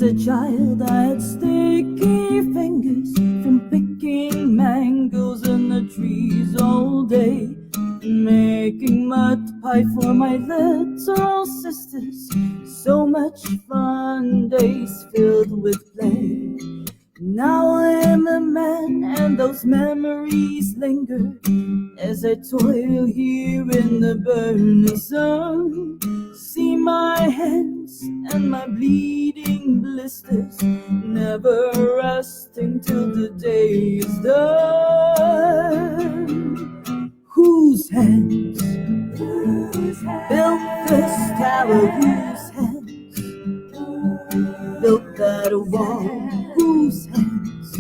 was a child, I had sticky fingers from picking mangoes in the trees all day, making mud pie for my little sisters. So much fun, days filled with play. Now I am a man and those memories linger as I toil here in the burning sun. See my hands and my bleeding blisters, never resting till the day is done. Whose hands built this tower? Whose hands built that wall? Whose hands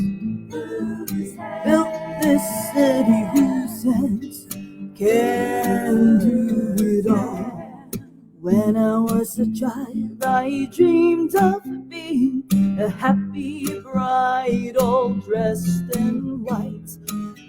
built this city? Whose hands can do it all? When I was a child, I dreamed of being a happy bride, all dressed in white,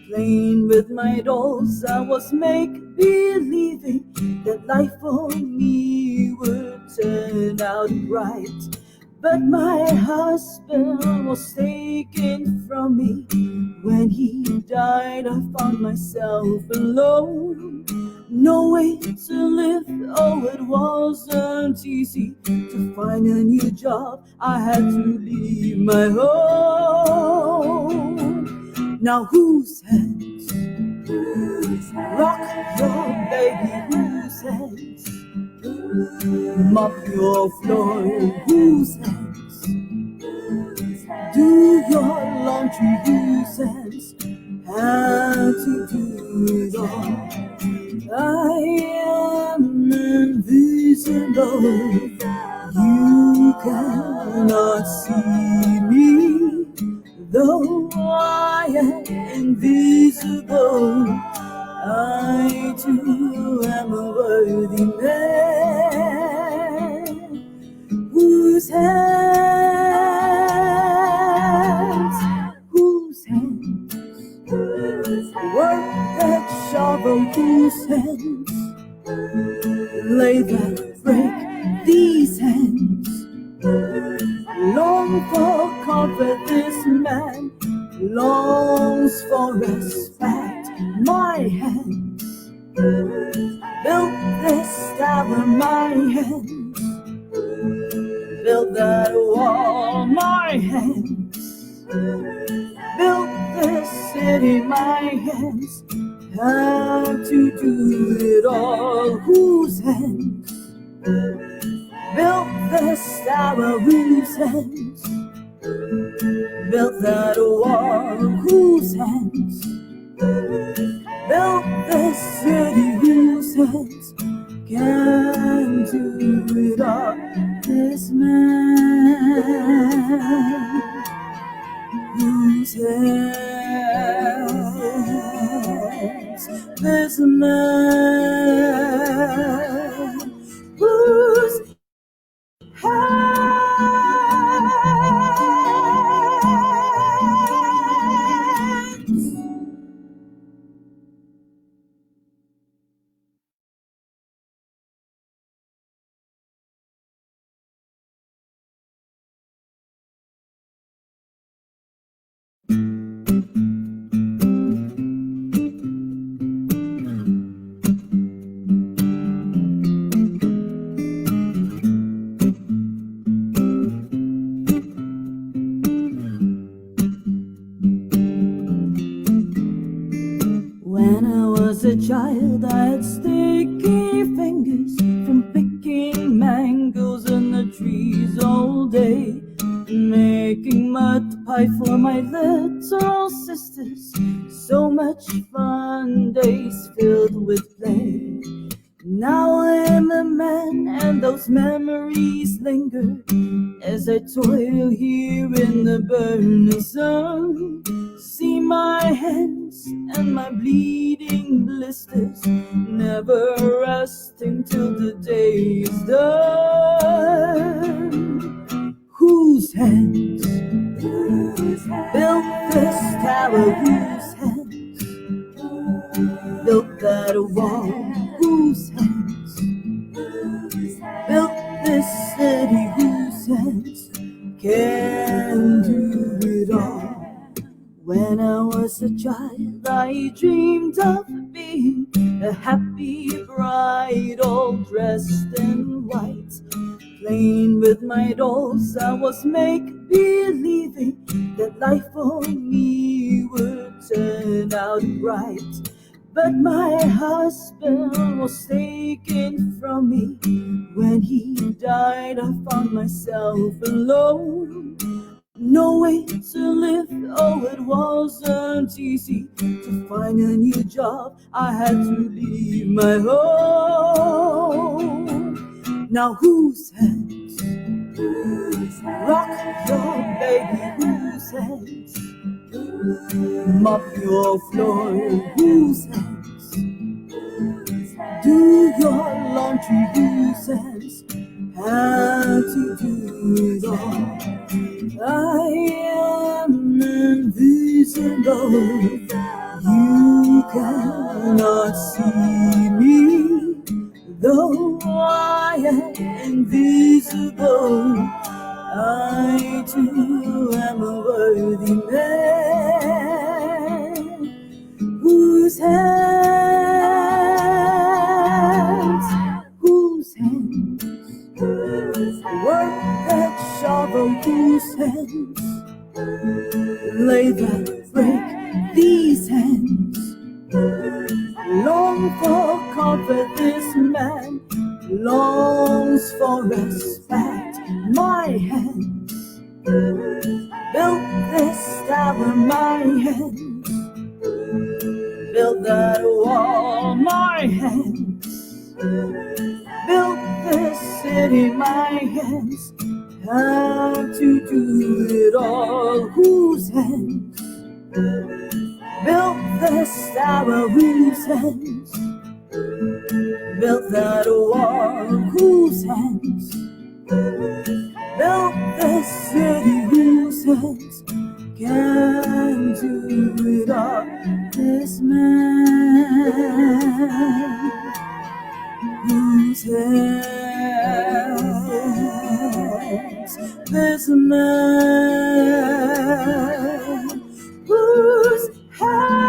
playing with my dolls. I was make-believing that life for me would turn out bright. But my husband was taken from me. When he died, I found myself alone. No way to live, oh it wasn't easy to find a new job. I had to leave my home. Now whose hands rock your baby? Whose hands mop your floor? Whose hands do your laundry? Whose hands have to do it all? I am invisible, you cannot see me, though I am invisible, I too am a worthy man. Whose hands work that shovel? Whose hands lay that break? These hands long for comfort. This man longs for respect. My hands built this tower. My hands built that wall. My hands built this city. My hands have to do it all. Whose hands built this tower? Whose hands built that wall? Whose hands built this city? Whose hands can do it all? This man whose hands, this man whose hands. When I was a child, I had sticky fingers from picking mangoes in the trees all day, making mud pie for my little sisters. So much fun, days filled with play. Now I am a man and those memories linger as I toil here in the burning sun. See my hands and my bleeding blisters, never resting till the day is done. Whose hands built this tower? Whose hands built that wall? Whose hands built this city? Whose hands can do it all. When I was a child, I dreamed of being a happy bride, all dressed in white. Playing with my dolls, I was make-believing that life for me would turn out bright. But my husband was taken from me. When he died, I found myself alone. No way to live, oh it wasn't easy to find a new job. I had to leave my home. Now whose hands rock your baby? Whose hands mop your floor? Whose hands do your laundry? Whose hands had to do it all? I am invisible. You cannot see me, though I am invisible. I too am a worthy man. Whose hands work that shovel? Whose hands lay that break? These hands long for comfort. This man longs for respect. My hands built this tower. My hands built that wall. My hands built this city. My hands have to do it all. Whose hands built this tower? Whose hands built that wall? Whose hands built this city? Whose hands can do it all? This man. Whose hands? This man. Whose hands?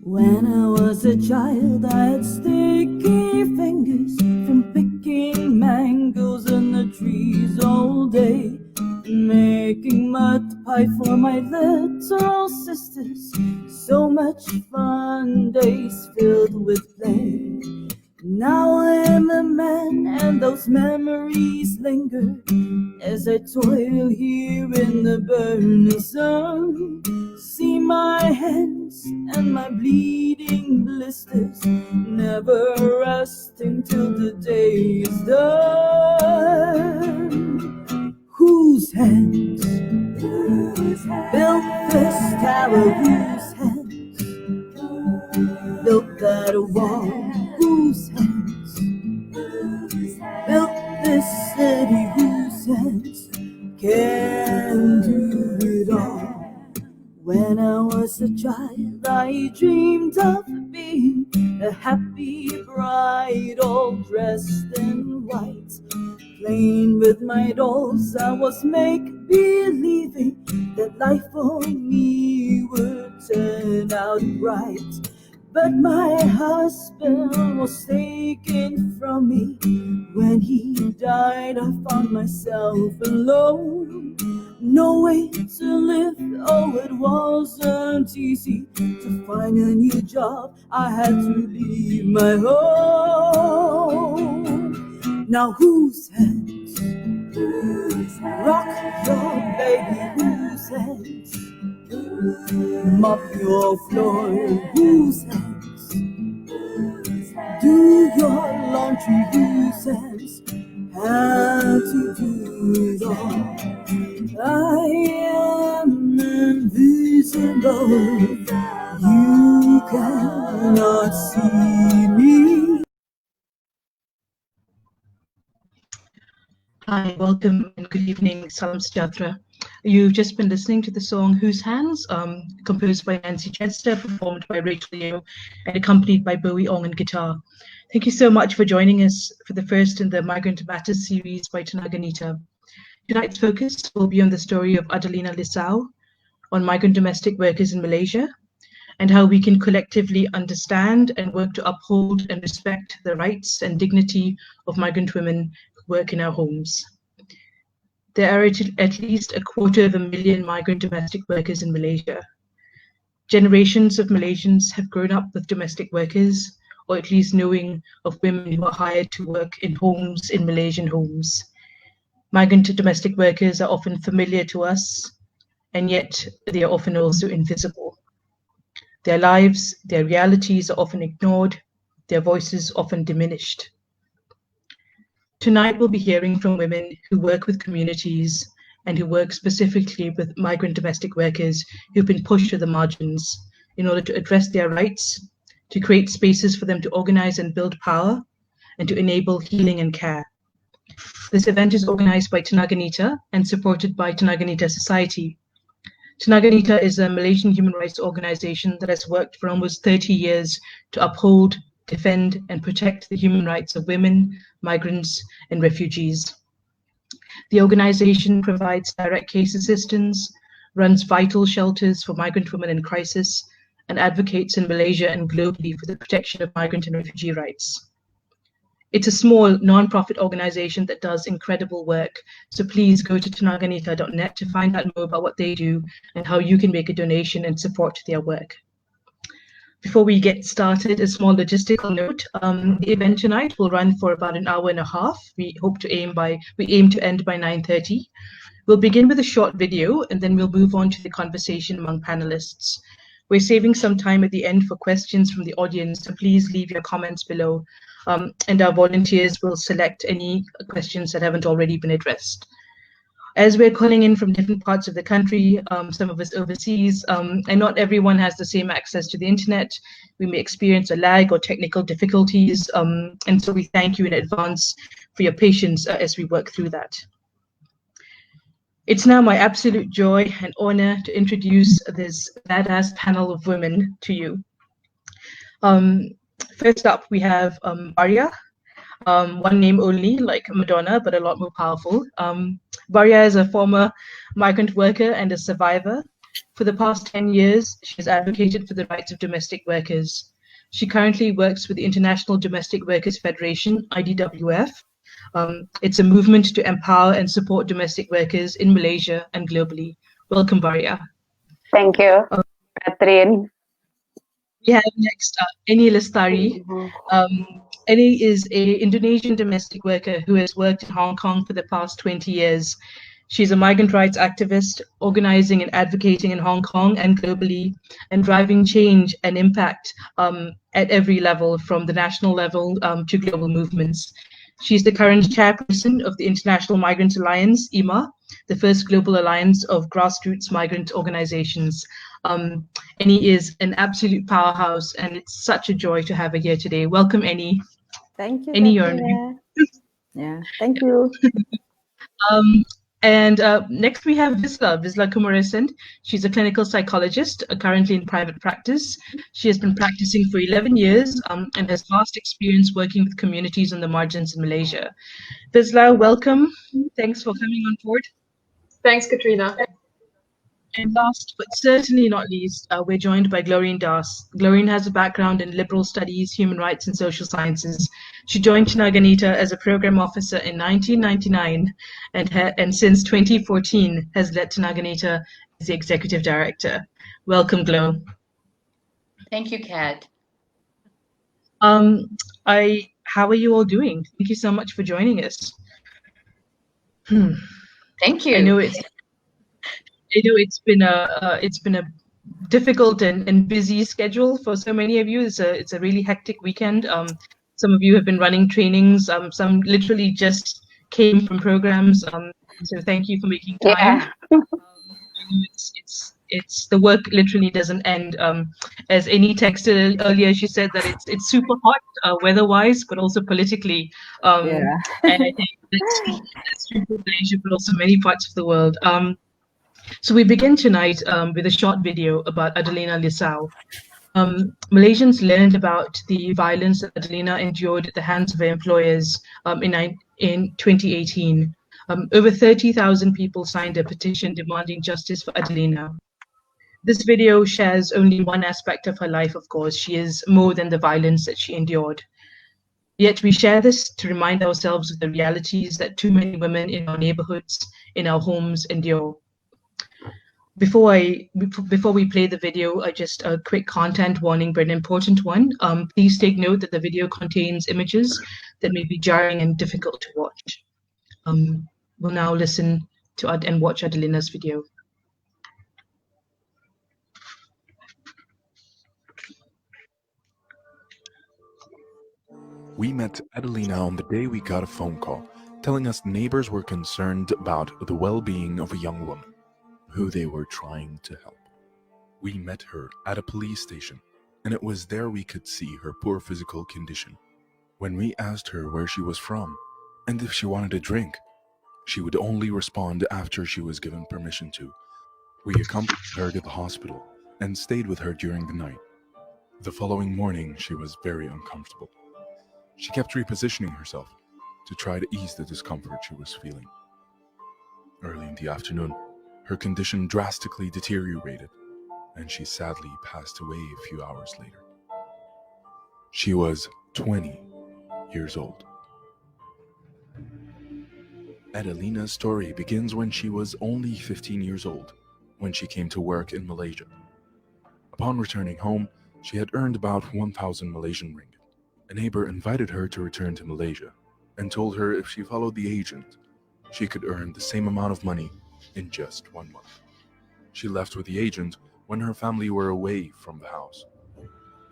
When I was a child, I had sticky fingers from picking mangoes in the trees all day, making mud pie for my little sisters. So much fun, days filled with play. Now I am a man and those memories linger as I toil here in the burning sun. See my hands and my bleeding blisters, never resting till the day is done. Whose hands built this tower? Whose hands built that wall? Whose hands built this city? Whose hands can do it all? When I was a child, I dreamed of being a happy bride, all dressed in white. Playing with my dolls, I was make-believing that life for me would turn out bright. But my husband was taken from me. When he died, I found myself alone. No way to live, oh it wasn't easy to find a new job. I had to leave my home. Now whose hands rock your baby? Whose hands mop your floor? Whose hands do your laundry, who says how to do it all? I am invisible, you cannot see me. Hi, welcome and good evening, Salam Sejatra. You've just been listening to the song Whose Hands, composed by Nancy Chester, performed by Rachel Yeo, and accompanied by Bowie Ong on guitar. Thank you so much for joining us for the first in the Migrant Matters series by Tanaganita. Tonight's focus will be on the story of Adelina Lisau, on migrant domestic workers in Malaysia, and how we can collectively understand and work to uphold and respect the rights and dignity of migrant women who work in our homes. There are at least 250,000 migrant domestic workers in Malaysia. Generations of Malaysians have grown up with domestic workers, or at least knowing of women who are hired to work in homes, in Malaysian homes. Migrant domestic workers are often familiar to us, and yet they are often also invisible. Their lives, their realities are often ignored, their voices often diminished. Tonight we'll be hearing from women who work with communities and who work specifically with migrant domestic workers who've been pushed to the margins in order to address their rights, to create spaces for them to organize and build power, and to enable healing and care. This event is organized by Tanaganita and supported by Tanaganita Society. Tanaganita is a Malaysian human rights organization that has worked for almost 30 years to uphold, defend, and protect the human rights of women, migrants, and refugees. The organization provides direct case assistance, runs vital shelters for migrant women in crisis, and advocates in Malaysia and globally for the protection of migrant and refugee rights. It's a small non-profit organization that does incredible work, so please go to tanaganita.net to find out more about what they do and how you can make a donation and support their work. Before we get started, a small logistical note. The event tonight will run for about an hour and a half. We aim to end by 9:30. We'll begin with a short video and then we'll move on to the conversation among panelists. We're saving some time at the end for questions from the audience, so please leave your comments below. And our volunteers will select any questions that haven't already been addressed. As we're calling in from different parts of the country, some of us overseas, and not everyone has the same access to the internet, we may experience a lag or technical difficulties, and so we thank you in advance for your patience as we work through that. It's now my absolute joy and honor to introduce this badass panel of women to you. First up, we have Varya, one name only, like Madonna, but a lot more powerful. Varya is a former migrant worker and a survivor. For the past 10 years, she has advocated for the rights of domestic workers. She currently works with the International Domestic Workers Federation, IDWF. It's a movement to empower and support domestic workers in Malaysia and globally. Welcome, Varya. Thank you, Catherine. We have next Eni Lestari. Eni is an Indonesian domestic worker who has worked in Hong Kong for the past 20 years. She's a migrant rights activist, organizing and advocating in Hong Kong and globally, and driving change and impact at every level, from the national level to global movements. She's the current chairperson of the International Migrant Alliance, IMA, the first global alliance of grassroots migrant organizations. Eni is an absolute powerhouse, and it's such a joy to have her here today. Welcome, Eni. Thank you, Eni, yeah, thank you. And next we have Visla Kumarasan. She's a clinical psychologist, currently in private practice. She has been practicing for 11 years and has vast experience working with communities on the margins in Malaysia. Visla, welcome. Thanks for coming on board. Thanks, Katrina. And last but certainly not least, we're joined by Glorine Das. Glorine has a background in liberal studies, human rights, and social sciences. She joined Tanaganita as a program officer in 1999 and since 2014 has led Tanaganita as the executive director. Welcome, Glo. Thank you, Kat. How are you all doing? Thank you so much for joining us. Thank you. I know it's been a difficult and busy schedule for so many of you. It's a really hectic weekend. Some of you have been running trainings. Some literally just came from programs. So thank you for making time. Yeah. It's the work literally doesn't end. As Annie texted earlier, she said that it's super hot weather-wise, but also politically. Yeah. And I think that's true for Malaysia, but also many parts of the world. So we begin tonight with a short video about Adelina Lisau. Malaysians learned about the violence that Adelina endured at the hands of her employers in 2018. Over 30,000 people signed a petition demanding justice for Adelina. This video shares only one aspect of her life, of course. She is more than the violence that she endured. Yet we share this to remind ourselves of the realities that too many women in our neighborhoods, in our homes endure. Before we play the video, just a quick content warning, but an important one. Please take note that the video contains images that may be jarring and difficult to watch. We'll now listen to and watch Adelina's video. We met Adelina on the day we got a phone call telling us neighbors were concerned about the well-being of a young woman who they were trying to help. We met her at a police station, and it was there we could see her poor physical condition. When we asked her where she was from and if she wanted a drink, she would only respond after she was given permission to. We accompanied her to the hospital and stayed with her during the night. The following morning, she was very uncomfortable. She kept repositioning herself to try to ease the discomfort she was feeling. Early in the afternoon, her condition drastically deteriorated, and she sadly passed away a few hours later. She was 20 years old. Adelina's story begins when she was only 15 years old, when she came to work in Malaysia. Upon returning home, she had earned about 1,000 Malaysian ringgit. A neighbor invited her to return to Malaysia and told her if she followed the agent, she could earn the same amount of money in just 1 month. She left with the agent when her family were away from the house,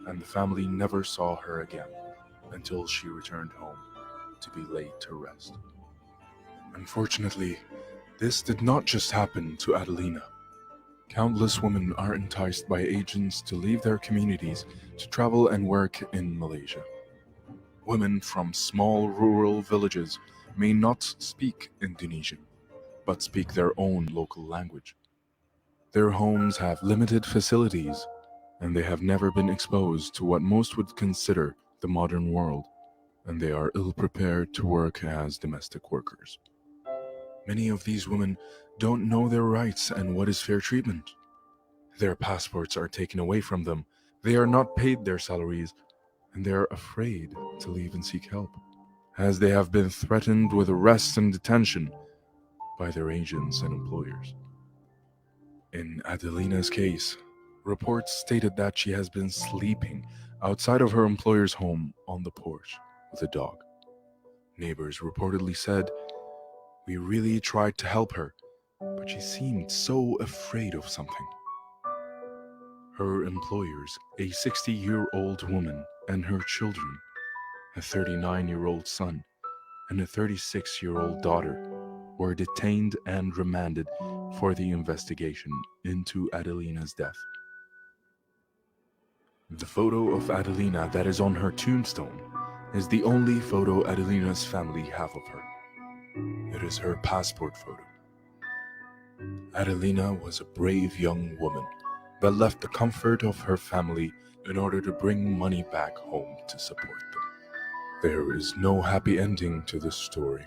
and the family never saw her again until she returned home to be laid to rest. Unfortunately, this did not just happen to Adelina. Countless women are enticed by agents to leave their communities to travel and work in Malaysia. Women from small rural villages may not speak Indonesian, but speak their own local language. Their homes have limited facilities, and they have never been exposed to what most would consider the modern world, and they are ill-prepared to work as domestic workers. Many of these women don't know their rights and what is fair treatment. Their passports are taken away from them, they are not paid their salaries, and they are afraid to leave and seek help, as they have been threatened with arrest and detention by their agents and employers. In Adelina's case, reports stated that she has been sleeping outside of her employer's home on the porch with a dog. Neighbors reportedly said, "We really tried to help her, but she seemed so afraid of something." Her employers, a 60-year-old woman and her children, a 39-year-old son, and a 36-year-old daughter, were detained and remanded for the investigation into Adelina's death. The photo of Adelina that is on her tombstone is the only photo Adelina's family have of her. It is her passport photo. Adelina was a brave young woman that left the comfort of her family in order to bring money back home to support them. There is no happy ending to this story.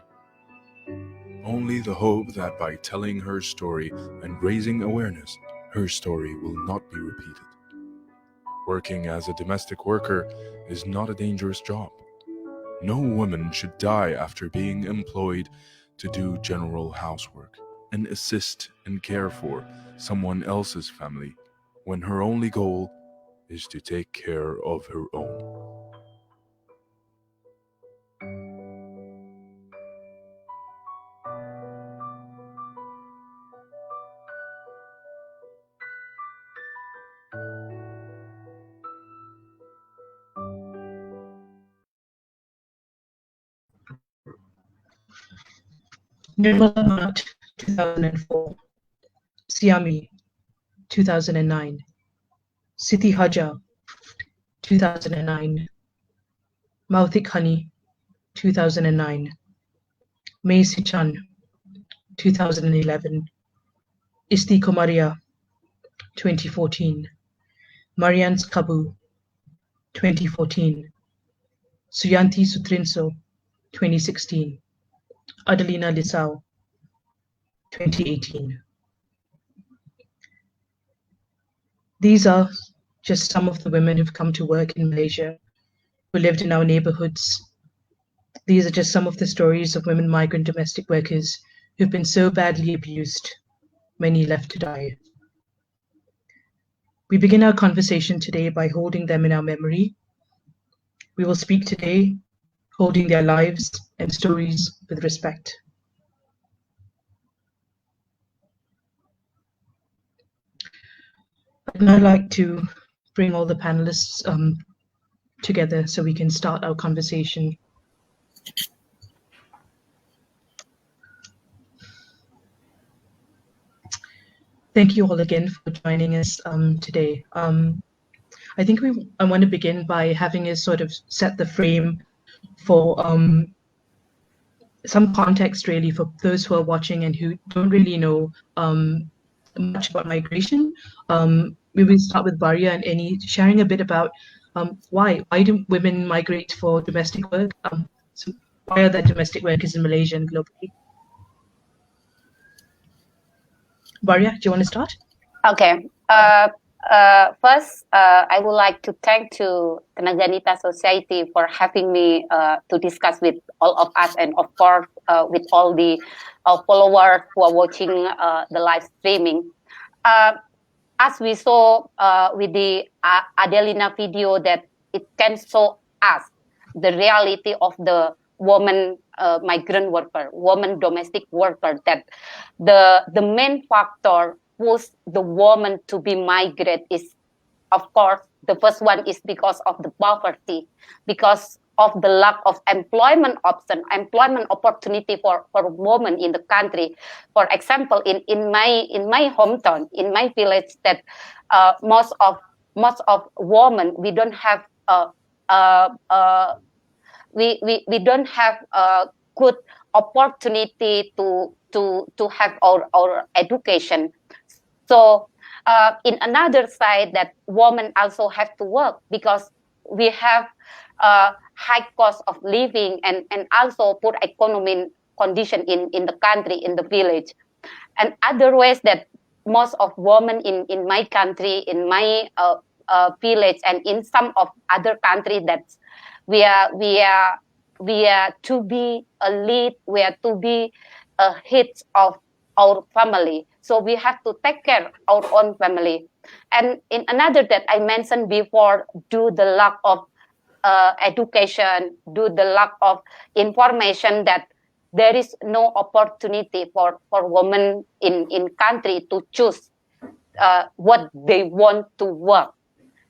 Only the hope that by telling her story and raising awareness, her story will not be repeated. Working as a domestic worker is not a dangerous job. No woman should die after being employed to do general housework and assist and care for someone else's family when her only goal is to take care of her own. Nirmala Bhatt, 2004. Siami, 2009. Siti Haja, 2009. Mautik Honey, 2009. Mei Sichan, 2011. Isti Komaria, 2014. Marians Kabu, 2014. Suyanti Sutrinso, 2016. Adelina Lisau, 2018. These are just some of the women who've come to work in Malaysia, who lived in our neighborhoods. These are just some of the stories of women migrant domestic workers who've been so badly abused, many left to die. We begin our conversation today by holding them in our memory. We will speak today, holding their lives and stories with respect. I'd now like to bring all the panelists together so we can start our conversation. Thank you all again for joining us today. I think I want to begin by having us sort of set the frame for some context really for those who are watching and who don't really know much about migration. We will start with Baria and Eni sharing a bit about why do women migrate for domestic work? So why are there domestic workers in Malaysia and globally? Baria, do you want to start? Okay. First, I would like to thank to Tenaga Nita Society for having me to discuss with all of us, and of course with all the followers who are watching the live streaming. As we saw with the Adelina video, that it can show us the reality of the woman migrant worker, woman domestic worker, that the main factor push the woman to be migrant is, of course, the first one is because of the poverty, because of the lack of employment option, employment opportunity for women in the country. For example, in my hometown, in my village, that most of women, we don't have we don't have a good opportunity to have our education. So in another side, that women also have to work, because we have high cost of living and also poor economic condition in the country, in the village. And other ways that most of women in my country, in my village, and in some of other countries, that we are to be a lead, we are to be a head of our family. So we have to take care of our own family. And in another that I mentioned before, due the lack of education, due the lack of information, that there is no opportunity for women in country to choose what they want to work.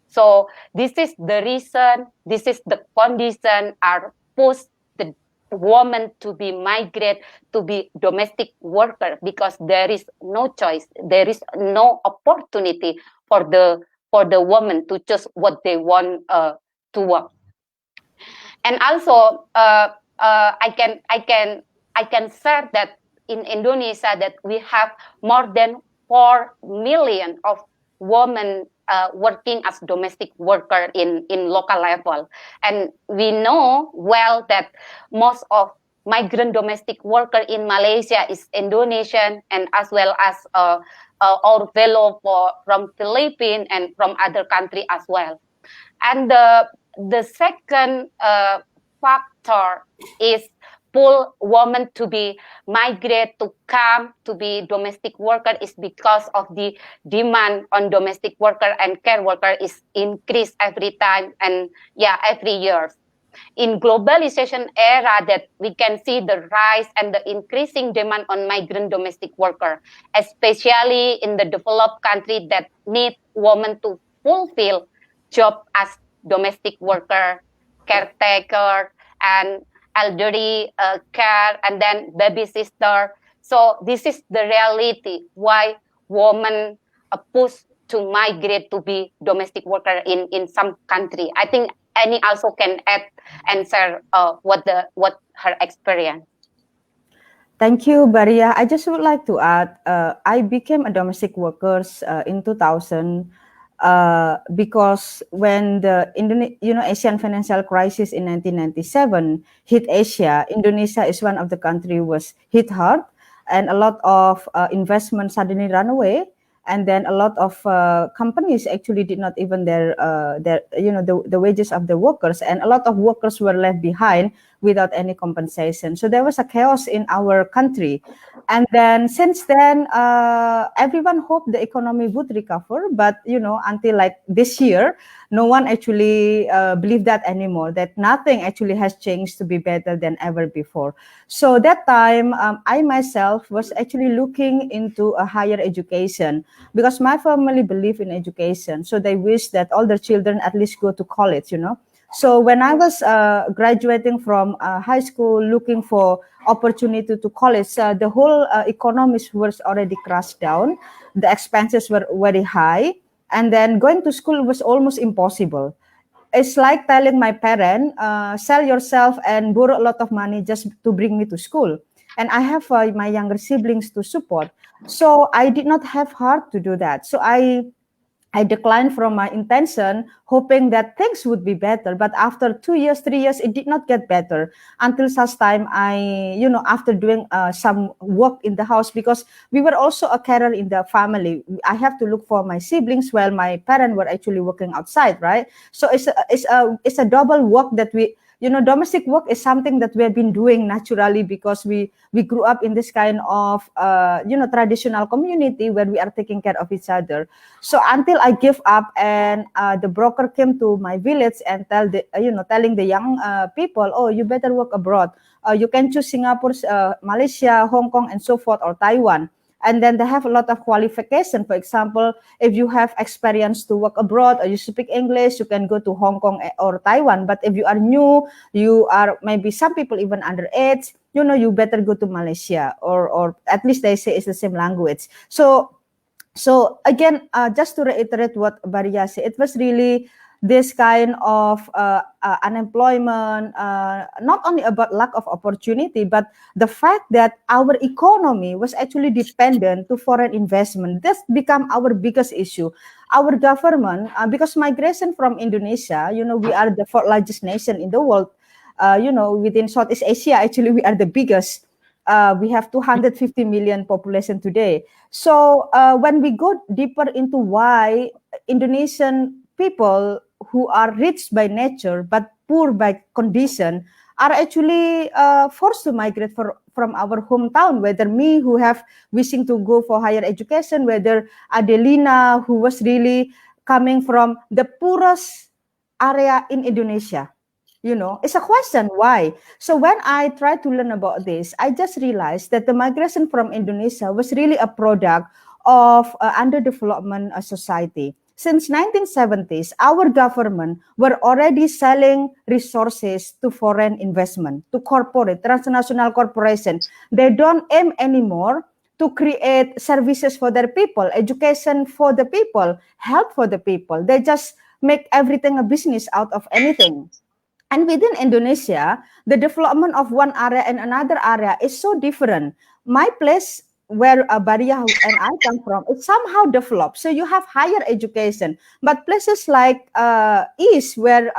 So this is the reason, this is the condition are push the woman to be migrate, to be domestic worker, because there is no choice, there is no opportunity for the woman to choose what they want to work. And also I can say that in Indonesia, that we have more than 4 million of women working as domestic worker in local level. And we know well that most of migrant domestic worker in Malaysia is Indonesian, and as well as our fellow from Philippines and from other countries as well. And the second factor is pull women to be migrate, to come to be domestic worker, is because of the demand on domestic worker and care worker is increased every time, and every year. In globalization era, that we can see the rise and the increasing demand on migrant domestic worker, especially in the developed country that need women to fulfill job as domestic worker, caretaker, and elderly care, and then baby sister. So this is the reality why women push to migrate to be domestic worker in some country. I think Annie also can add and share what her experience. Thank you, Baria. I just would like to add, I became a domestic worker in 2000 because when the Asian financial crisis in 1997 hit Asia, Indonesia is one of the country was hit hard, and a lot of investment suddenly ran away. And then a lot of companies actually did not even the wages of the workers, and a lot of workers were left behind without any compensation. So there was a chaos in our country. And then since then, everyone hoped the economy would recover, but until like this year, no one actually believed that anymore, that nothing actually has changed to be better than ever before. So that time, I myself was actually looking into a higher education because my family believe in education. So they wish that all their children at least go to college. So when I was graduating from high school, looking for opportunity to college, the whole economy was already crashed down. The expenses were very high, and then going to school was almost impossible. It's like telling my parent, sell yourself and borrow a lot of money just to bring me to school. And I have my younger siblings to support. So I did not have heart to do that. So I declined from my intention, hoping that things would be better. But after 2 years, 3 years, it did not get better until such time after doing some work in the house, because we were also a carer in the family. I have to look for my siblings while my parents were actually working outside, right? So it's a double work that domestic work is something that we have been doing naturally because we grew up in this kind of traditional community where we are taking care of each other. So until I give up, and the broker came to my village and telling the young people, oh, you better work abroad. You can choose Singapore, Malaysia, Hong Kong, and so forth, or Taiwan. And then they have a lot of qualification. For example, if you have experience to work abroad or you speak English, you can go to Hong Kong or Taiwan. But if you are new, you are maybe some people even underage, you better go to Malaysia, or at least they say it's the same language. So again, just to reiterate what Baria said, it was really this kind of unemployment, not only about lack of opportunity, but the fact that our economy was actually dependent to foreign investment. That's become our biggest issue. Our government, because migration from Indonesia, we are the fourth largest nation in the world. Within Southeast Asia, actually, we are the biggest. We have 250 million population today. So when we go deeper into why Indonesian people who are rich by nature but poor by condition are actually forced to migrate from our hometown, whether me who have wishing to go for higher education, whether Adelina who was really coming from the poorest area in Indonesia. It's a question why. So when I tried to learn about this, I just realized that the migration from Indonesia was really a product of underdevelopment society. Since 1970s, our government were already selling resources to foreign investment, to corporate, transnational corporation. They don't aim anymore to create services for their people, education for the people, health for the people. They just make everything a business out of anything. And within Indonesia, the development of one area and another area is so different. My place where Baria and I come from, it's somehow developed. So you have higher education. But places like East, where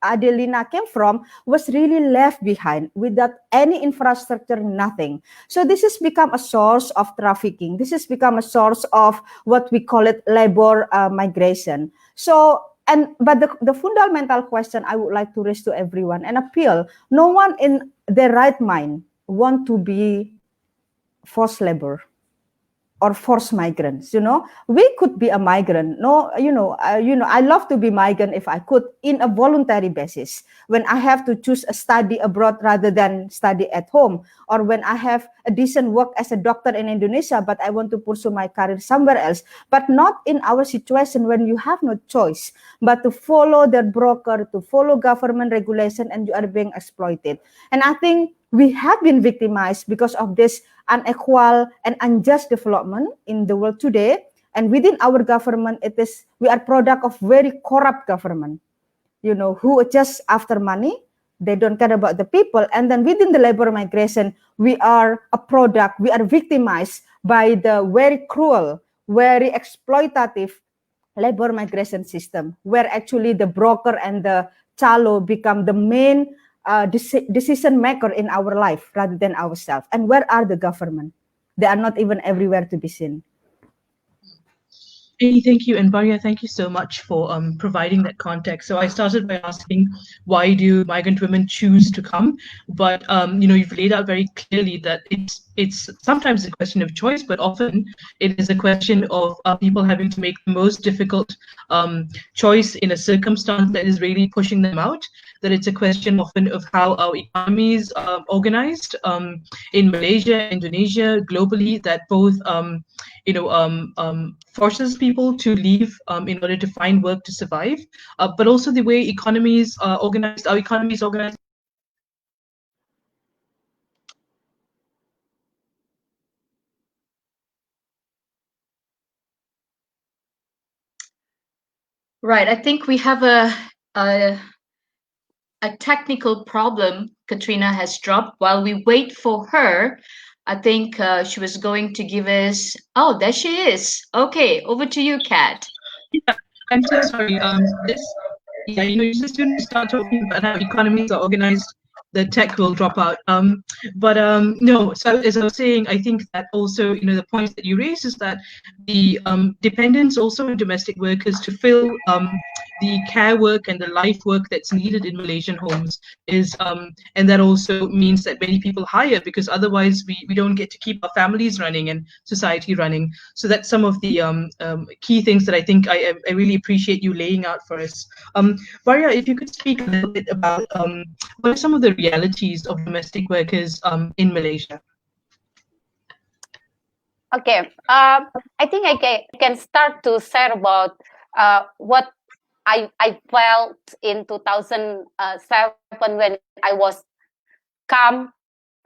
Adelina came from, was really left behind without any infrastructure, nothing. So this has become a source of trafficking. This has become a source of what we call it labor migration. But the fundamental question I would like to raise to everyone and appeal, no one in their right mind want to be forced labor. or forced migrants. We could be a migrant. No, I love to be migrant if I could, in a voluntary basis. When I have to choose a study abroad rather than study at home, or when I have a decent work as a doctor in Indonesia, but I want to pursue my career somewhere else. But not in our situation when you have no choice but to follow the broker, to follow government regulation, and you are being exploited. And I think we have been victimized because of this unequal and unjust development in the world today. And within our government, we are product of very corrupt government, who are just after money. They don't care about the people. And then within the labor migration, we are a product, we are victimized by the very cruel, very exploitative labor migration system, where actually the broker and the chalo become the main decision maker in our life rather than ourselves. And where are the government? They are not even everywhere to be seen. Hey, thank you. And Baria, thank you so much for providing that context. So I started by asking, why do migrant women choose to come? But you've laid out very clearly that it's sometimes a question of choice, but often it is a question of people having to make the most difficult choice in a circumstance that is really pushing them out. That it's a question often of how our economies are organized in Malaysia, Indonesia, globally, that both forces people to leave in order to find work to survive, but also the way economies are organized, our economy is organized. Right, I think we have a technical problem. Katrina has dropped. While we wait for her, I think she was going to give us. Oh, there she is. Okay, over to you, Kat. Yeah, I'm so sorry. You just soon start talking about how economies are organized, the tech will drop out. No. So as I was saying, I think that also, the points that you raised is that the dependence also on domestic workers to fill the care work and the life work that's needed in Malaysian homes is, and that also means that many people hire, because otherwise we don't get to keep our families running and society running. So that's some of the key things that I think I really appreciate you laying out for us. Varia, if you could speak a little bit about what are some of the realities of domestic workers in Malaysia? Okay, I think I can start to share about what I felt in 2007 when I was come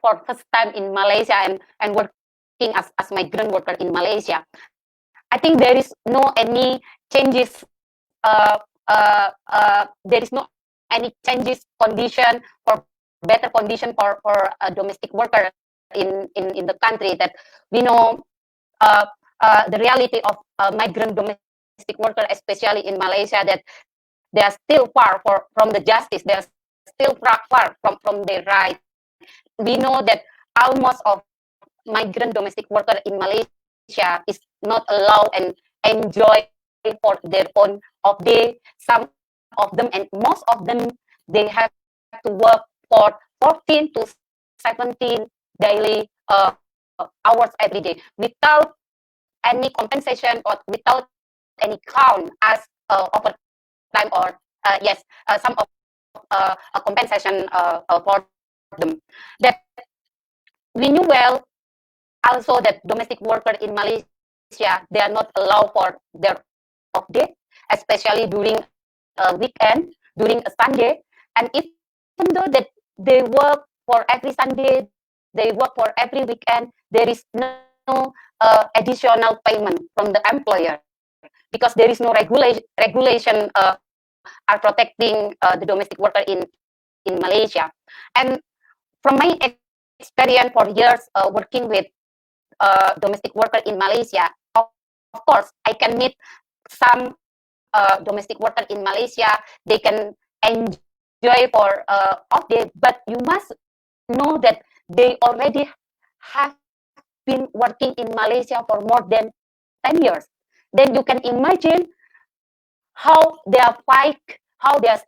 for first time in Malaysia and working as migrant worker in Malaysia. I think there is no any changes. There is no any changes condition for better condition for a domestic worker in the country, that we know the reality of migrant domestic worker, especially in Malaysia, that they are still far from the justice. They are still far from their right. We know that almost of migrant domestic worker in Malaysia is not allowed and enjoy for their own of day. Some of them, and most of them, they have to work for 14 to 17 daily hours every day without any compensation or without any count as overtime or some of a compensation for them. That we knew well also that domestic worker in Malaysia, they are not allowed for their off day, especially during a weekend, during a Sunday. And even though that they work for every Sunday, they work for every weekend, there is no additional payment from the employer, because there is no regulation are protecting the domestic worker in Malaysia. And from my experience for years working with domestic worker in Malaysia, of course, I can meet some domestic worker in Malaysia. They can enjoy for off day, but you must know that they already have been working in Malaysia for more than 10 years. Then you can imagine how they are fight, how they are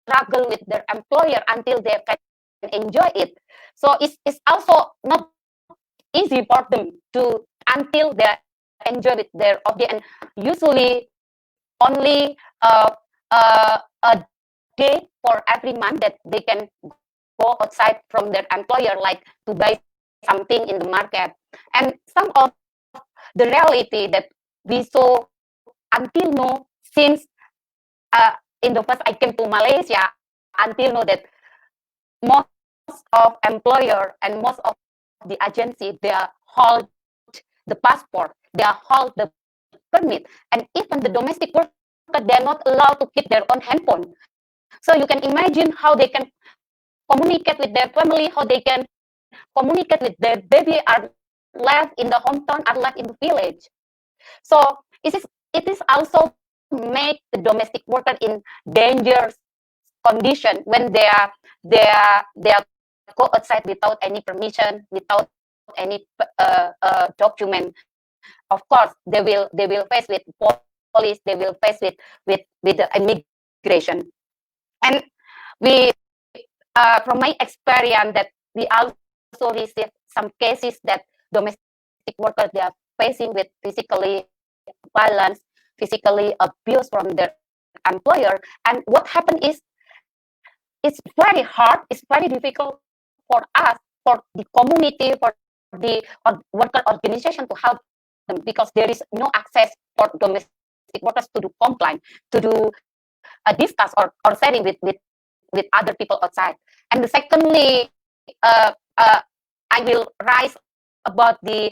struggle with their employer until they can enjoy it. So it's also not easy for them to until they enjoy with their object, and usually only a day for every month that they can go outside from their employer, like to buy something in the market. And some of the reality that we saw until now, since in the first I came to Malaysia, until now that most of employer and most of the agency, they hold the passport, they hold the permit, and even the domestic worker, they're not allowed to keep their own handphone. So you can imagine how they can communicate with their family, how they can communicate with their baby are left in the hometown, are left in the village. So it is also make the domestic worker in dangerous condition when they are go outside without any permission, without any document. Of course, they will face with police, they will face with the immigration. And we from my experience that we also receive some cases that domestic workers, they are facing with physically violence, physically abuse from their employer. And what happened is it's very hard, it's very difficult for us, for the community, for the worker organization to help them, because there is no access for domestic workers to do complaint, to do discuss or sharing with other people outside. And secondly, uh, uh, I will rise about the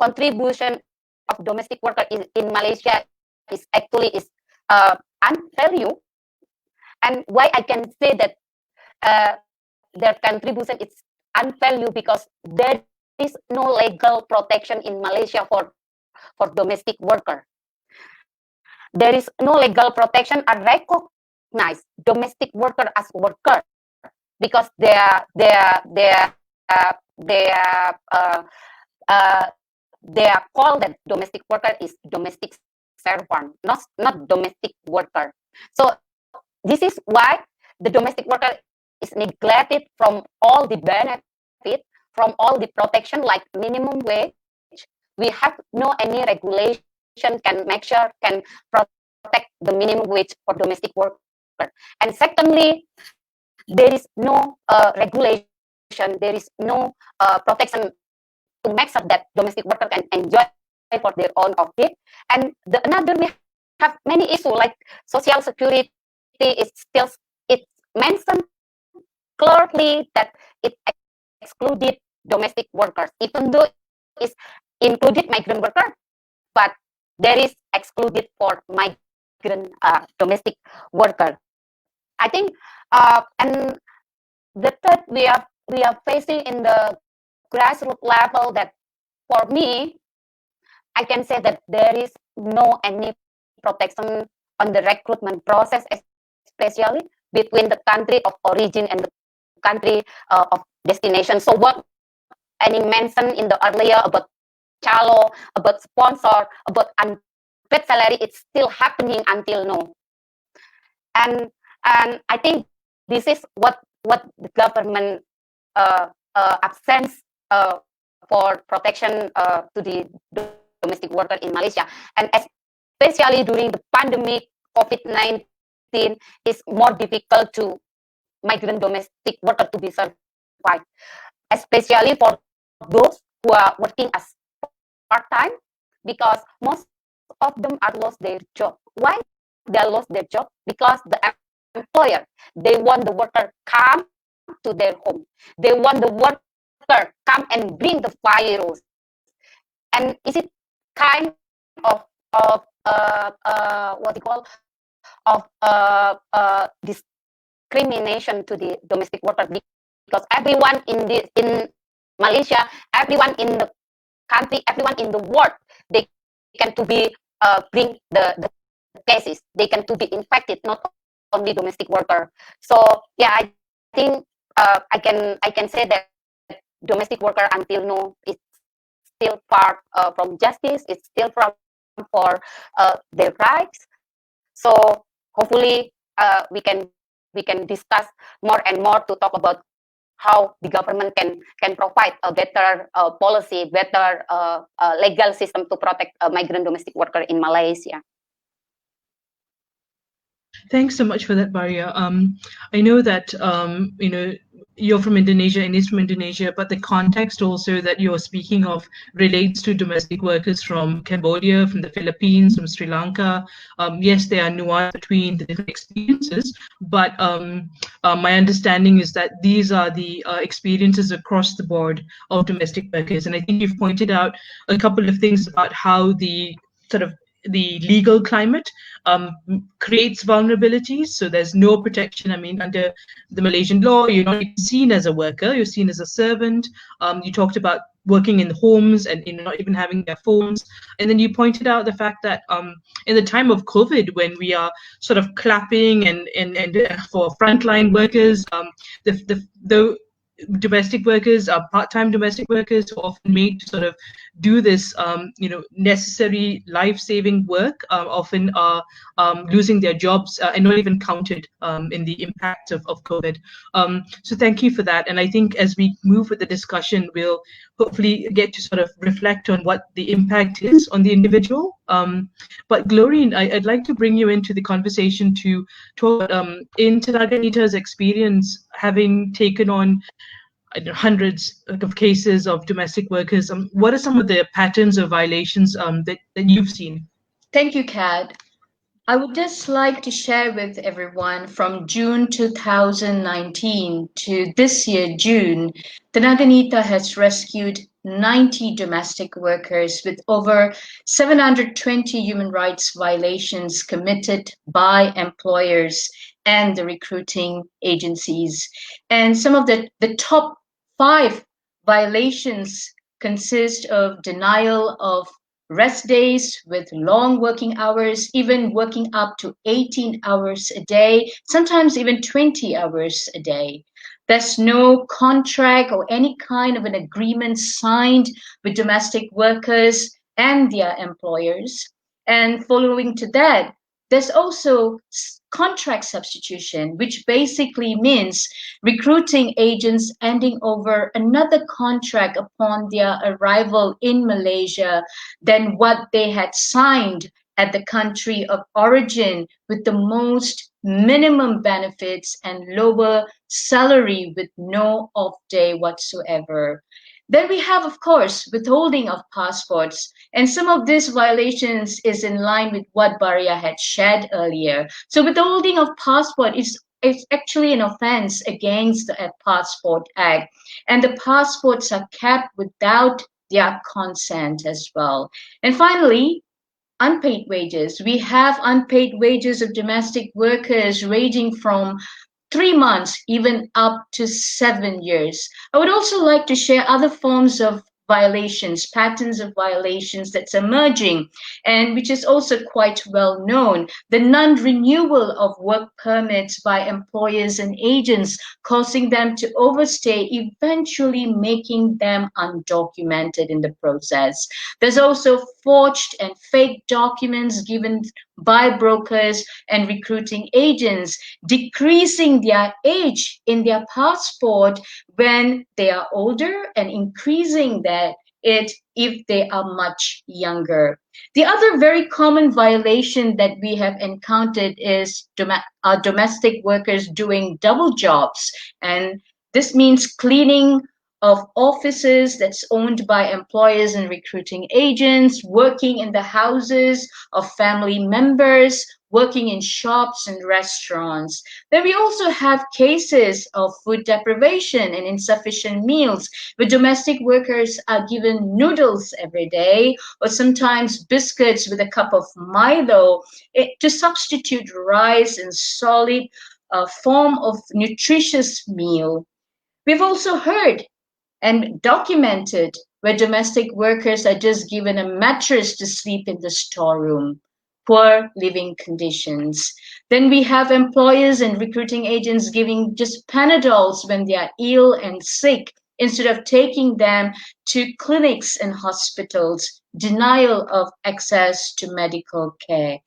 contribution of domestic worker in Malaysia is actually is unvalue. And why I can say that their contribution is unvalue, because there is no legal protection in Malaysia for domestic worker. There is no legal protection or recognize domestic worker as worker, because they are they are called that domestic worker is domestic servant, not domestic worker. So this is why the domestic worker is neglected from all the benefit, from all the protection like minimum wage. We have no any regulation can make sure can protect the minimum wage for domestic worker. And secondly, there is no regulation, there is no protection to make sure that domestic worker can enjoy for their own object. And the another, we have many issues like social security is still, it's mentioned clearly that it excluded domestic workers, even though it's included migrant worker, but there is excluded for migrant domestic worker. I think, and the third, we are facing in the grassroots level that, for me, I can say that there is no any protection on the recruitment process, especially between the country of origin and the country of destination. So what Annie mentioned in the earlier about chalo, about sponsor, about unpaid salary, it's still happening until now. And I think this is what the government absents for protection to the domestic worker in Malaysia, and especially during the pandemic COVID-19, is more difficult to migrant domestic worker to be survived, especially for those who are working as part-time, because most of them are lost their job. Why they are lost their job? Because the employer, they want the worker come to their home, they want the worker come and bring the virus. And is it kind of what you call of discrimination to the domestic worker, because everyone in Malaysia, everyone in the country, everyone in the world, they can to be bring the cases, they can to be infected, not only domestic worker. So yeah, I think I can say that domestic worker until now is still far from justice. It's still from for their rights. So hopefully we can discuss more and more to talk about how the government can provide a better policy, better legal system to protect migrant domestic worker in Malaysia. Thanks so much for that, Baria. I know that you're from Indonesia and is from Indonesia, but the context also that you're speaking of relates to domestic workers from Cambodia, from the Philippines, from Sri Lanka. Yes, there are nuances between the different experiences, but my understanding is that these are the experiences across the board of domestic workers. And I think you've pointed out a couple of things about how the sort of the legal climate creates vulnerabilities. So there's no protection. I mean, under the Malaysian law, you're not even seen as a worker, you're seen as a servant. You talked about working in homes and not even having their phones. And then you pointed out the fact that in the time of COVID, when we are sort of clapping and for frontline workers, the domestic workers are part-time domestic workers who are often made to sort of do this necessary life-saving work, often are losing their jobs and not even counted in the impact of COVID. So thank you for that. And I think as we move with the discussion, we'll hopefully get to sort of reflect on what the impact is on the individual. But Glorine, I'd like to bring you into the conversation to talk about in Tanaganita's experience, having taken on hundreds of cases of domestic workers. What are some of the patterns of violations that you've seen? Thank you, Kat. I would just like to share with everyone from June 2019 to this year, June, Tanaganita has rescued 90 domestic workers with over 720 human rights violations committed by employers and the recruiting agencies. And some of the top 5 violations consist of denial of rest days with long working hours, even working up to 18 hours a day, sometimes even 20 hours a day. There's no contract or any kind of an agreement signed with domestic workers and their employers. And following to that, there's also contract substitution, which basically means recruiting agents handing over another contract upon their arrival in Malaysia than what they had signed at the country of origin, with the most minimum benefits and lower salary with no off day whatsoever. Then we have, of course, withholding of passports. And some of these violations is in line with what Baria had shared earlier. So withholding of passport is actually an offense against the Passport Act. And the passports are kept without their consent as well. And finally, unpaid wages. We have unpaid wages of domestic workers ranging from 3 months, even up to 7 years. I would also like to share other forms of violations, patterns of violations that's emerging, and which is also quite well known. The non-renewal of work permits by employers and agents, causing them to overstay, eventually making them undocumented in the process. There's also forged and fake documents given by brokers and recruiting agents, decreasing their age in their passport when they are older and increasing it if they are much younger. The other very common violation that we have encountered is domestic workers doing double jobs. And this means cleaning of offices that's owned by employers and recruiting agents, working in the houses of family members, working in shops and restaurants. Then we also have cases of food deprivation and insufficient meals, where domestic workers are given noodles every day, or sometimes biscuits with a cup of Milo to substitute rice and solid form of nutritious meal. We've also heard and documented where domestic workers are just given a mattress to sleep in the storeroom. Poor living conditions. Then we have employers and recruiting agents giving just Panadols when they are ill and sick instead of taking them to clinics and hospitals. Denial of access to medical care.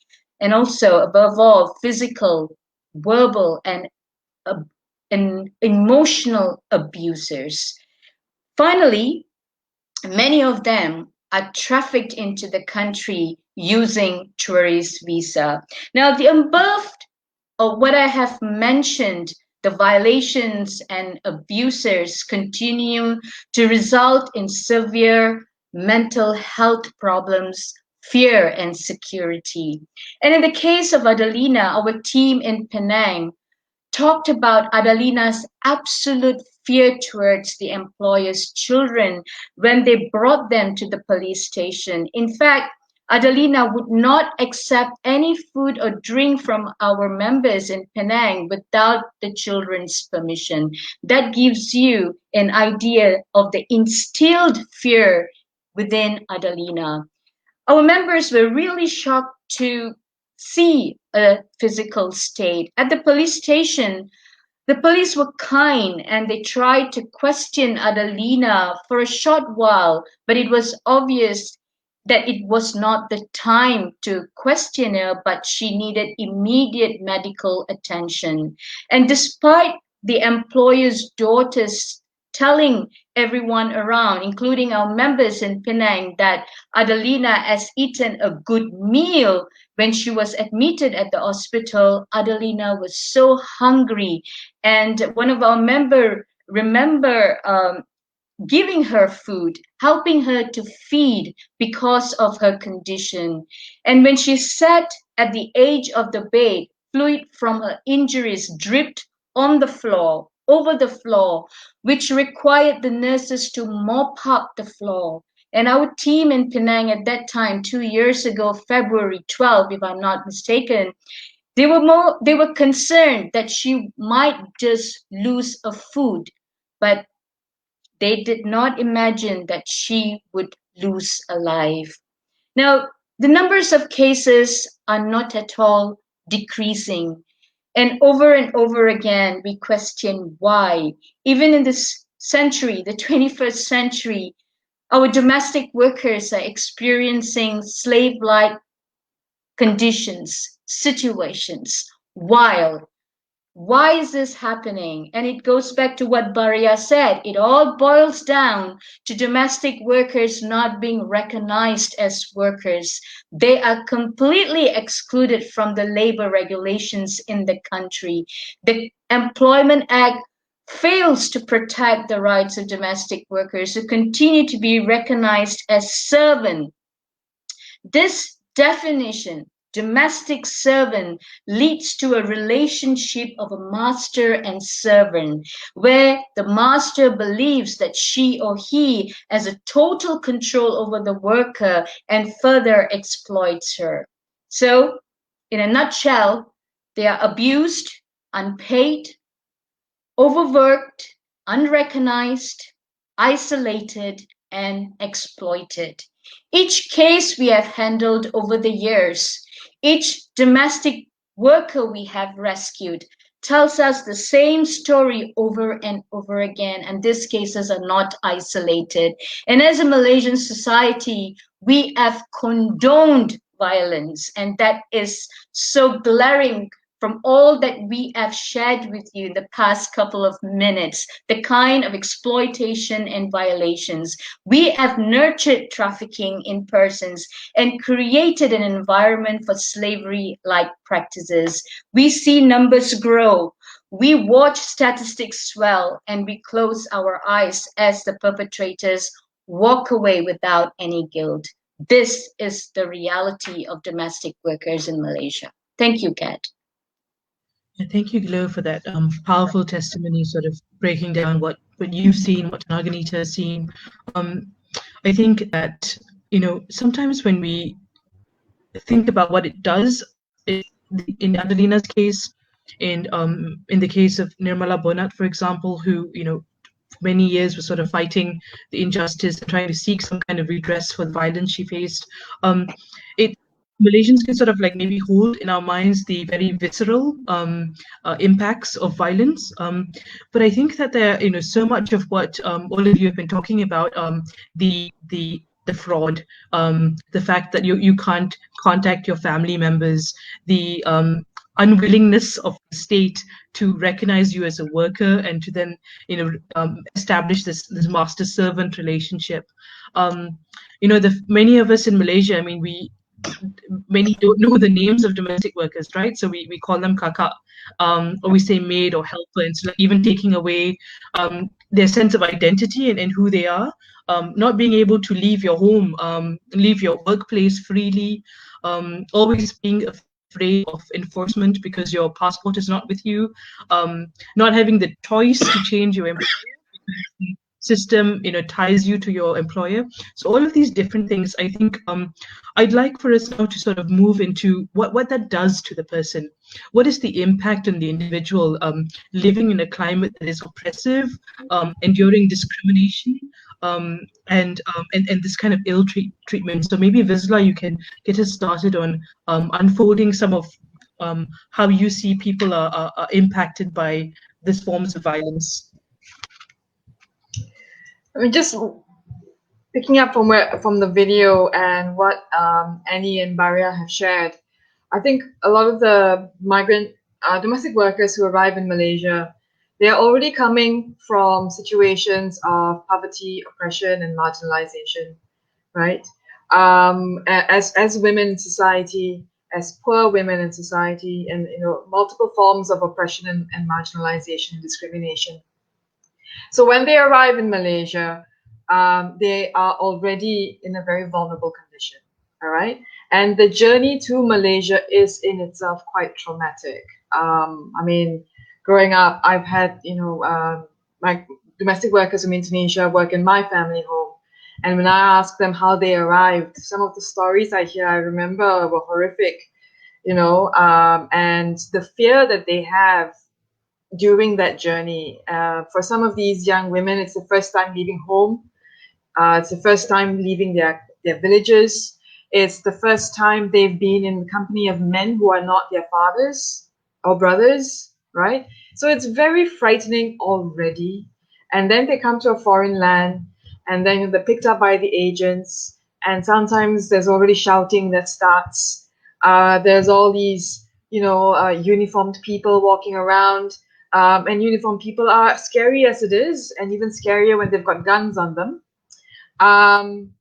And also, above all, physical, verbal, and and emotional abusers. Finally, many of them are trafficked into the country using tourist visa. Now, the above of what I have mentioned, the violations and abusers continue to result in severe mental health problems, fear, and security. And in the case of Adelina, our team in Penang talked about Adelina's absolute fear towards the employer's children when they brought them to the police station. In fact, Adelina would not accept any food or drink from our members in Penang without the children's permission. That gives you an idea of the instilled fear within Adelina. Our members were really shocked to see a physical state. At the police station, the police were kind and they tried to question Adelina for a short while, but it was obvious that it was not the time to question her, but she needed immediate medical attention. And despite the employer's daughters telling everyone around, including our members in Penang, that Adelina has eaten a good meal when she was admitted at the hospital, Adelina was so hungry. And one of our members remember giving her food, helping her to feed because of her condition. And when she sat at the edge of the bed, fluid from her injuries dripped on the floor, over the floor, which required the nurses to mop up the floor. And our team in Penang at that time, 2 years ago, February 12, if I'm not mistaken, they were concerned that she might just lose a food, but they did not imagine that she would lose a life. Now, the numbers of cases are not at all decreasing. And over again, we question why. Even in this century, the 21st century, our domestic workers are experiencing slave-like conditions, situations. Why is this happening? And it goes back to what Baria said. It all boils down to domestic workers not being recognized as workers. They are completely excluded from the labor regulations in the country. The Employment Act fails to protect the rights of domestic workers who continue to be recognized as servants. This definition, domestic servant, leads to a relationship of a master and servant, where the master believes that she or he has a total control over the worker and further exploits her. So, in a nutshell, they are abused, unpaid, overworked, unrecognized, isolated, and exploited. Each case we have handled over the years, each domestic worker we have rescued tells us the same story over and over again, and these cases are not isolated. And as a Malaysian society, we have condoned violence, and that is so glaring from all that we have shared with you in the past couple of minutes, the kind of exploitation and violations. We have nurtured trafficking in persons and created an environment for slavery-like practices. We see numbers grow. We watch statistics swell, and we close our eyes as the perpetrators walk away without any guilt. This is the reality of domestic workers in Malaysia. Thank you, Kat. Thank you, Glo, for that powerful testimony, sort of breaking down what you've seen, what Naganita has seen. I think that, sometimes when we think about what it does, in Adelina's case, and in the case of Nirmala Bonat, for example, who, for many years was sort of fighting the injustice and trying to seek some kind of redress for the violence she faced. Malaysians can sort of like maybe hold in our minds the very visceral impacts of violence, but I think that there, so much of what all of you have been talking about, the fraud, the fact that you can't contact your family members, the unwillingness of the state to recognize you as a worker and to then establish this master servant relationship. Many of us in Malaysia, I mean, many don't know the names of domestic workers, right? So we call them kakak, or we say maid or helper, and so even taking away their sense of identity and who they are, not being able to leave your home, leave your workplace freely, always being afraid of enforcement because your passport is not with you, not having the choice to change your employer because the system ties you to your employer. So all of these different things, I think I'd like for us now to sort of move into what that does to the person. What is the impact on the individual living in a climate that is oppressive, enduring discrimination, and this kind of ill treatment? So maybe Vizla, you can get us started on unfolding some of how you see people are impacted by these forms of violence. I mean, just picking up from the video and what Annie and Baria have shared, I think a lot of the migrant domestic workers who arrive in Malaysia, they are already coming from situations of poverty, oppression, and marginalization, right? As women in society, as poor women in society, and multiple forms of oppression and marginalization and discrimination. So when they arrive in Malaysia, they are already in a very vulnerable condition, all right? And the journey to Malaysia is in itself quite traumatic. I mean, growing up, I've had, my domestic workers from Indonesia work in my family home. And when I ask them how they arrived, some of the stories I hear, I remember were horrific, and the fear that they have during that journey. For some of these young women, it's the first time leaving home. It's the first time leaving their villages. It's the first time they've been in the company of men who are not their fathers or brothers, right? So it's very frightening already. And then they come to a foreign land, and then they're picked up by the agents. And sometimes there's already shouting that starts. There's all these, uniformed people walking around. And uniformed people are scary as it is, and even scarier when they've got guns on them. And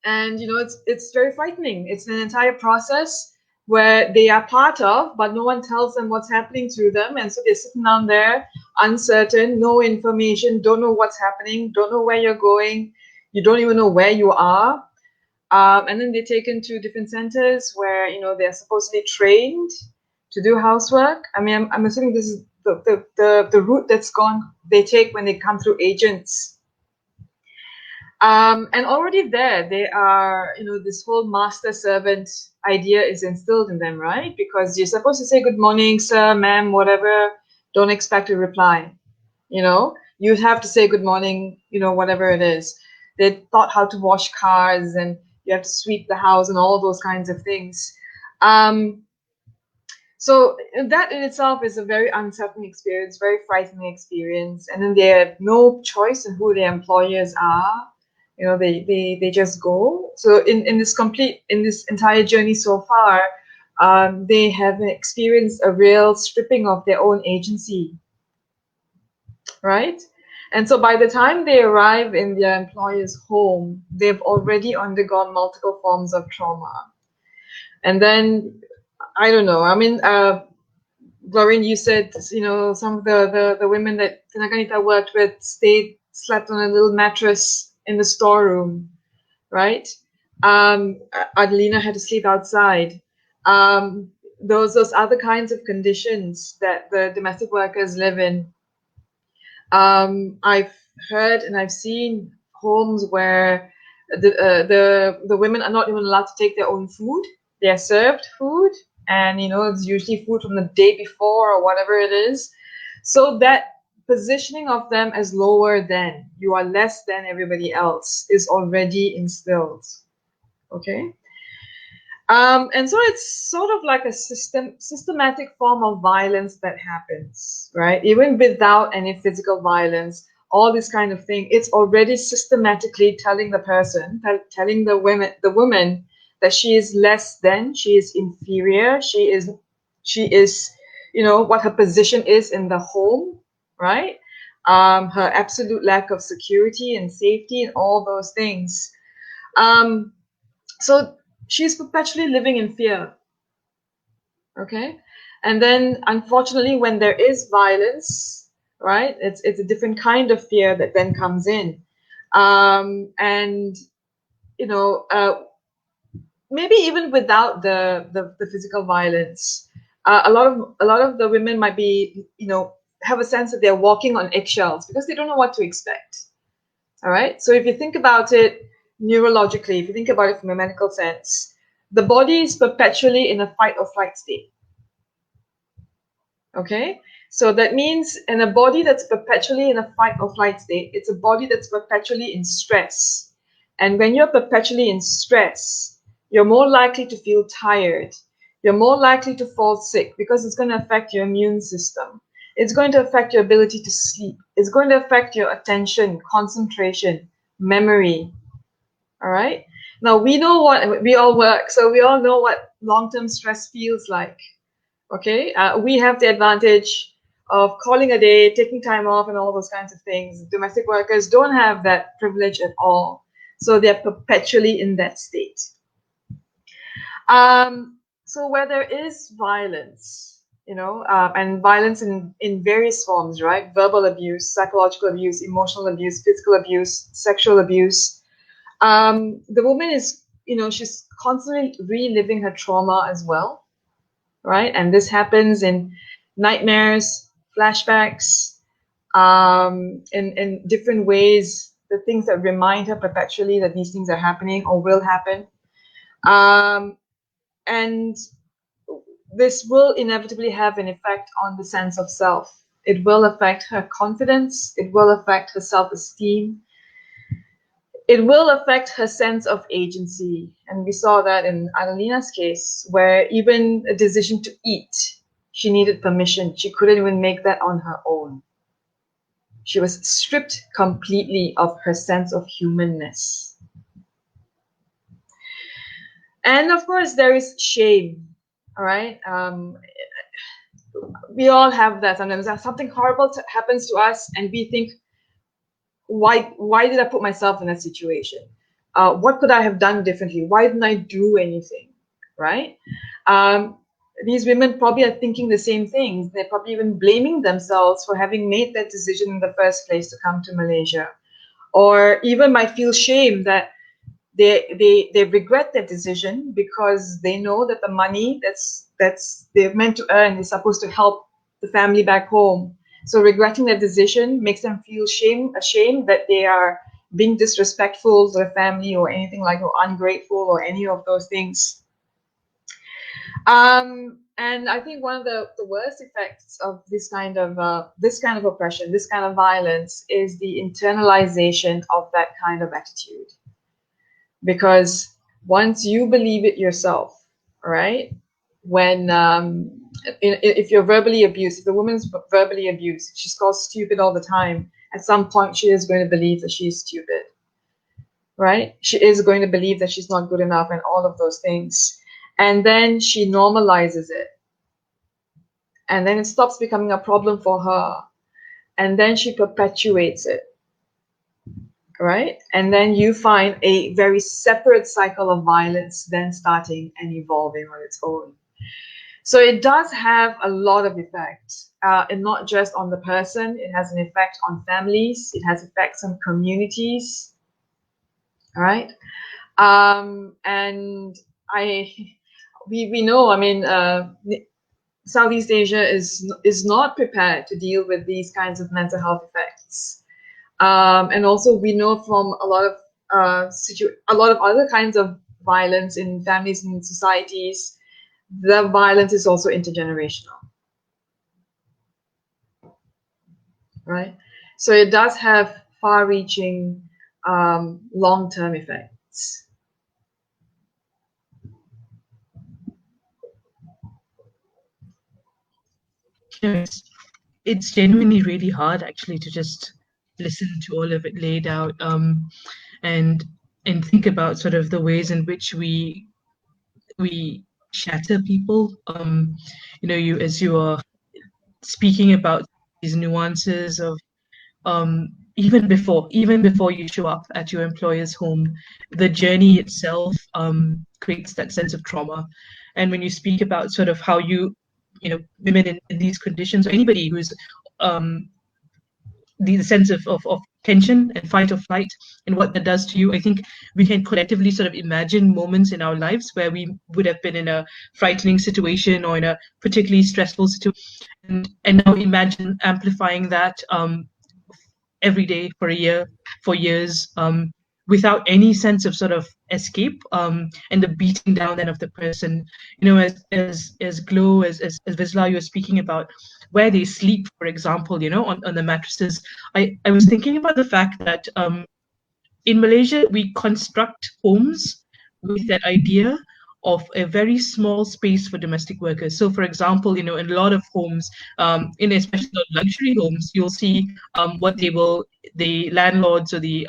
it's very frightening. It's an entire process where they are part of, but no one tells them what's happening to them, and so they're sitting down there, uncertain, no information, don't know what's happening, don't know where you're going, you don't even know where you are. And then they're taken to different centers where they're supposedly trained to do housework. I mean, I'm assuming this is the route they take when they come through agents. And already there, they are, this whole master servant idea is instilled in them, right? Because you're supposed to say good morning, sir, ma'am, whatever. Don't expect a reply. You have to say good morning, whatever it is. They're taught how to wash cars, and you have to sweep the house and all those kinds of things. So that in itself is a very unsettling experience, very frightening experience. And then they have no choice in who their employers are. They just go. So in this entire journey so far, they have experienced a real stripping of their own agency, right? And so by the time they arrive in their employer's home, they've already undergone multiple forms of trauma. And then, I don't know, I mean, Glorin, you said, some of the women that Tinakanita worked with slept on a little mattress in the storeroom, right? Adelina had to sleep outside. Those other kinds of conditions that the domestic workers live in. I've heard and I've seen homes where the women are not even allowed to take their own food. They are served food, and it's usually food from the day before or whatever it is. So that positioning of them as lower than, you are less than everybody else, is already instilled. Okay. And so it's sort of like a systematic form of violence that happens, right? Even without any physical violence, all this kind of thing, it's already systematically telling the person, telling the woman that she is less than, she is inferior, she is She is, what her position is in the home, right? Her absolute lack of security and safety and all those things. So she's perpetually living in fear. Okay. And then unfortunately, when there is violence, right, it's a different kind of fear that then comes in. And maybe even without the physical violence, a lot of the women might be, have a sense that they're walking on eggshells because they don't know what to expect. All right. So if you think about it neurologically, if you think about it from a medical sense, the body is perpetually in a fight or flight state. Okay. So that means in a body that's perpetually in a fight or flight state, it's a body that's perpetually in stress. And when you're perpetually in stress, you're more likely to feel tired. You're more likely to fall sick because it's going to affect your immune system. It's going to affect your ability to sleep. It's going to affect your attention, concentration, memory. All right. Now we know what we all work, so we all know what long-term stress feels like. Okay. We have the advantage of calling a day, taking time off, and all those kinds of things. Domestic workers don't have that privilege at all, so they're perpetually in that state. So where there is violence, and violence in various forms, right? Verbal abuse, psychological abuse, emotional abuse, physical abuse, sexual abuse. The woman is, she's constantly reliving her trauma as well, right? And this happens in nightmares, flashbacks, in different ways, the things that remind her perpetually that these things are happening or will happen. And this will inevitably have an effect on the sense of self. It will affect her confidence. It will affect her self-esteem. It will affect her sense of agency. And we saw that in Adelina's case, where even a decision to eat, she needed permission. She couldn't even make that on her own. She was stripped completely of her sense of humanness. And of course, there is shame. All right. We all have that. Sometimes something horrible happens to us, and we think, why did I put myself in that situation? What could I have done differently? Why didn't I do anything? Right? These women probably are thinking the same things. They're probably even blaming themselves for having made that decision in the first place to come to Malaysia, or even might feel shame that they regret their decision because they know that the money that's they're meant to earn is supposed to help the family back home. So regretting their decision makes them feel ashamed that they are being disrespectful to their family or anything like, or ungrateful or any of those things. And I think one of the worst effects of this kind of oppression, this kind of violence, is the internalization of that kind of attitude. Because once you believe it yourself, right? When if you're verbally abused, if the woman's verbally abused, she's called stupid all the time. At some point, she is going to believe that she's stupid, right? She is going to believe that she's not good enough and all of those things. And then she normalizes it. And then it stops becoming a problem for her. And then she perpetuates it. Right? And then you find a very separate cycle of violence then starting and evolving on its own. So it does have a lot of effects, and not just on the person. It has an effect on families. It has effects on communities. All right? And we know, I mean, Southeast Asia is not prepared to deal with these kinds of mental health effects. And also, we know from a lot of other kinds of violence in families and societies, the violence is also intergenerational, right? So it does have far-reaching long-term effects. It's genuinely really hard actually to just listen to all of it laid out, and think about sort of the ways in which we shatter people. As you are speaking about these nuances of even before you show up at your employer's home, the journey itself creates that sense of trauma. And when you speak about sort of how women in these conditions, or anybody who's the sense of tension and fight or flight and what that does to you, I think we can collectively sort of imagine moments in our lives where we would have been in a frightening situation or in a particularly stressful situation, and now imagine amplifying that every day for a year, for years, without any sense of sort of escape, and the beating down then of the person. As Glow, as Vizla, you were speaking about where they sleep, for example, on the mattresses. I was thinking about the fact that in Malaysia we construct homes with that idea of a very small space for domestic workers. So, for example, in a lot of homes, in especially luxury homes, you'll see what the landlords or the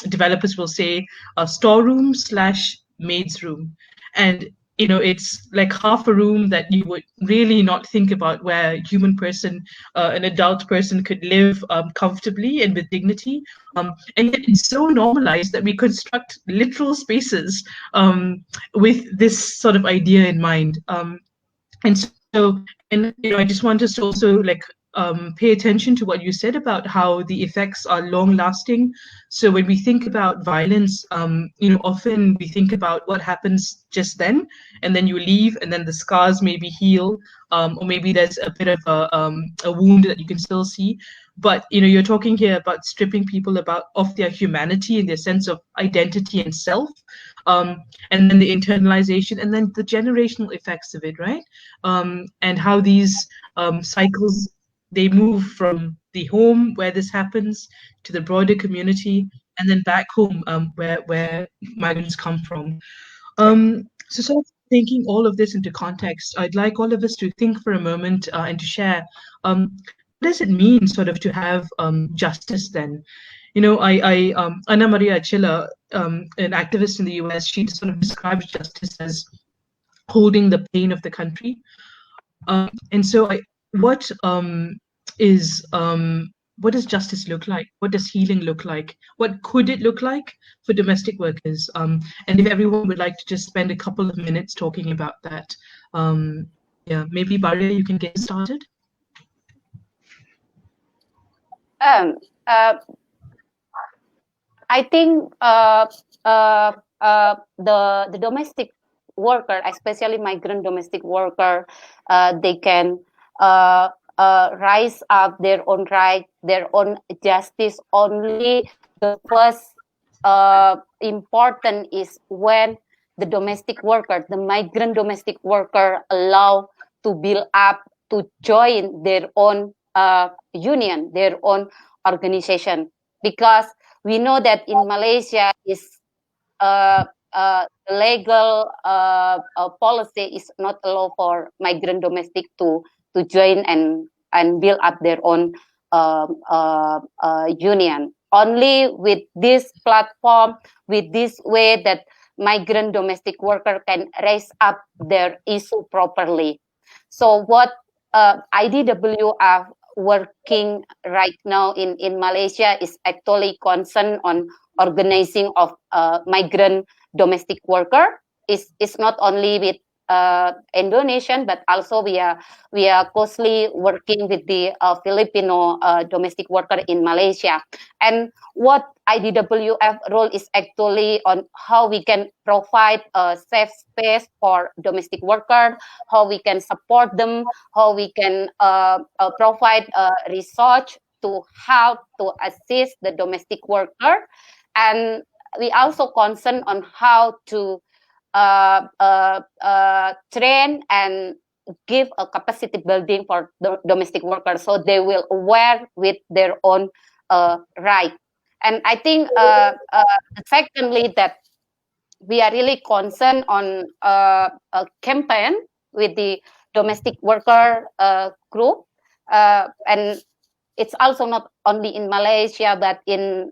developers will say, a storeroom / maid's room. And it's like half a room that you would really not think about, where a human person, an adult person, could live comfortably and with dignity. And yet it's so normalized that we construct literal spaces with this sort of idea in mind. And so, I just want us to also pay attention to what you said about how the effects are long lasting. So when we think about violence, often we think about what happens just then, and then you leave, and then the scars maybe heal, or maybe there's a bit of a wound that you can still see. But you're talking here about stripping people of their humanity and their sense of identity and self, and then the internalization, and then the generational effects of it, right? And how these cycles, they move from the home where this happens to the broader community, and then back home, where migrants come from. So sort of taking all of this into context, I'd like all of us to think for a moment and to share, what does it mean sort of to have justice then? Ana Maria Chilla, an activist in the US, she sort of describes justice as holding the pain of the country. And so what does justice look like? What does healing look like? What could it look like for domestic workers? And if everyone would like to just spend a couple of minutes talking about that. Maybe Baria, you can get started. I think the domestic worker, especially migrant domestic worker, they can rise up their own right, their own justice. Only the first important is when the domestic worker, the migrant domestic worker, allow to build up, to join their own union, their own organization, because we know that in Malaysia is legal policy is not allow for migrant domestic to join and build up their own union. Only with this platform, with this way that migrant domestic worker can raise up their issue properly. So what IDW are working right now in Malaysia is actually concerned on organizing of migrant domestic worker. It's not only with Indonesian, but also we are closely working with the Filipino domestic worker in Malaysia. And what IDWF role is actually on how we can provide a safe space for domestic workers, how we can support them, how we can provide research to help to assist the domestic worker. And we also concern on how to train and give a capacity building for the domestic workers, so they will aware with their own right. And I think secondly, that we are really concerned on a campaign with the domestic worker group, and it's also not only in Malaysia but in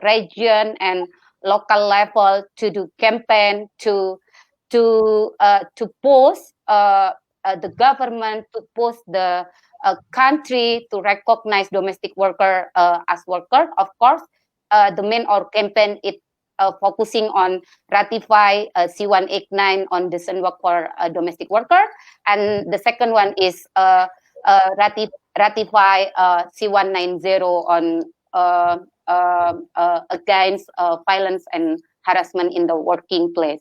region and local level, to do campaign to post the government to post the country to recognize domestic worker as worker. Of course, the main or campaign is focusing on ratify C189 on decent work for domestic worker, and the second one is ratify C190 on against violence and harassment in the working place.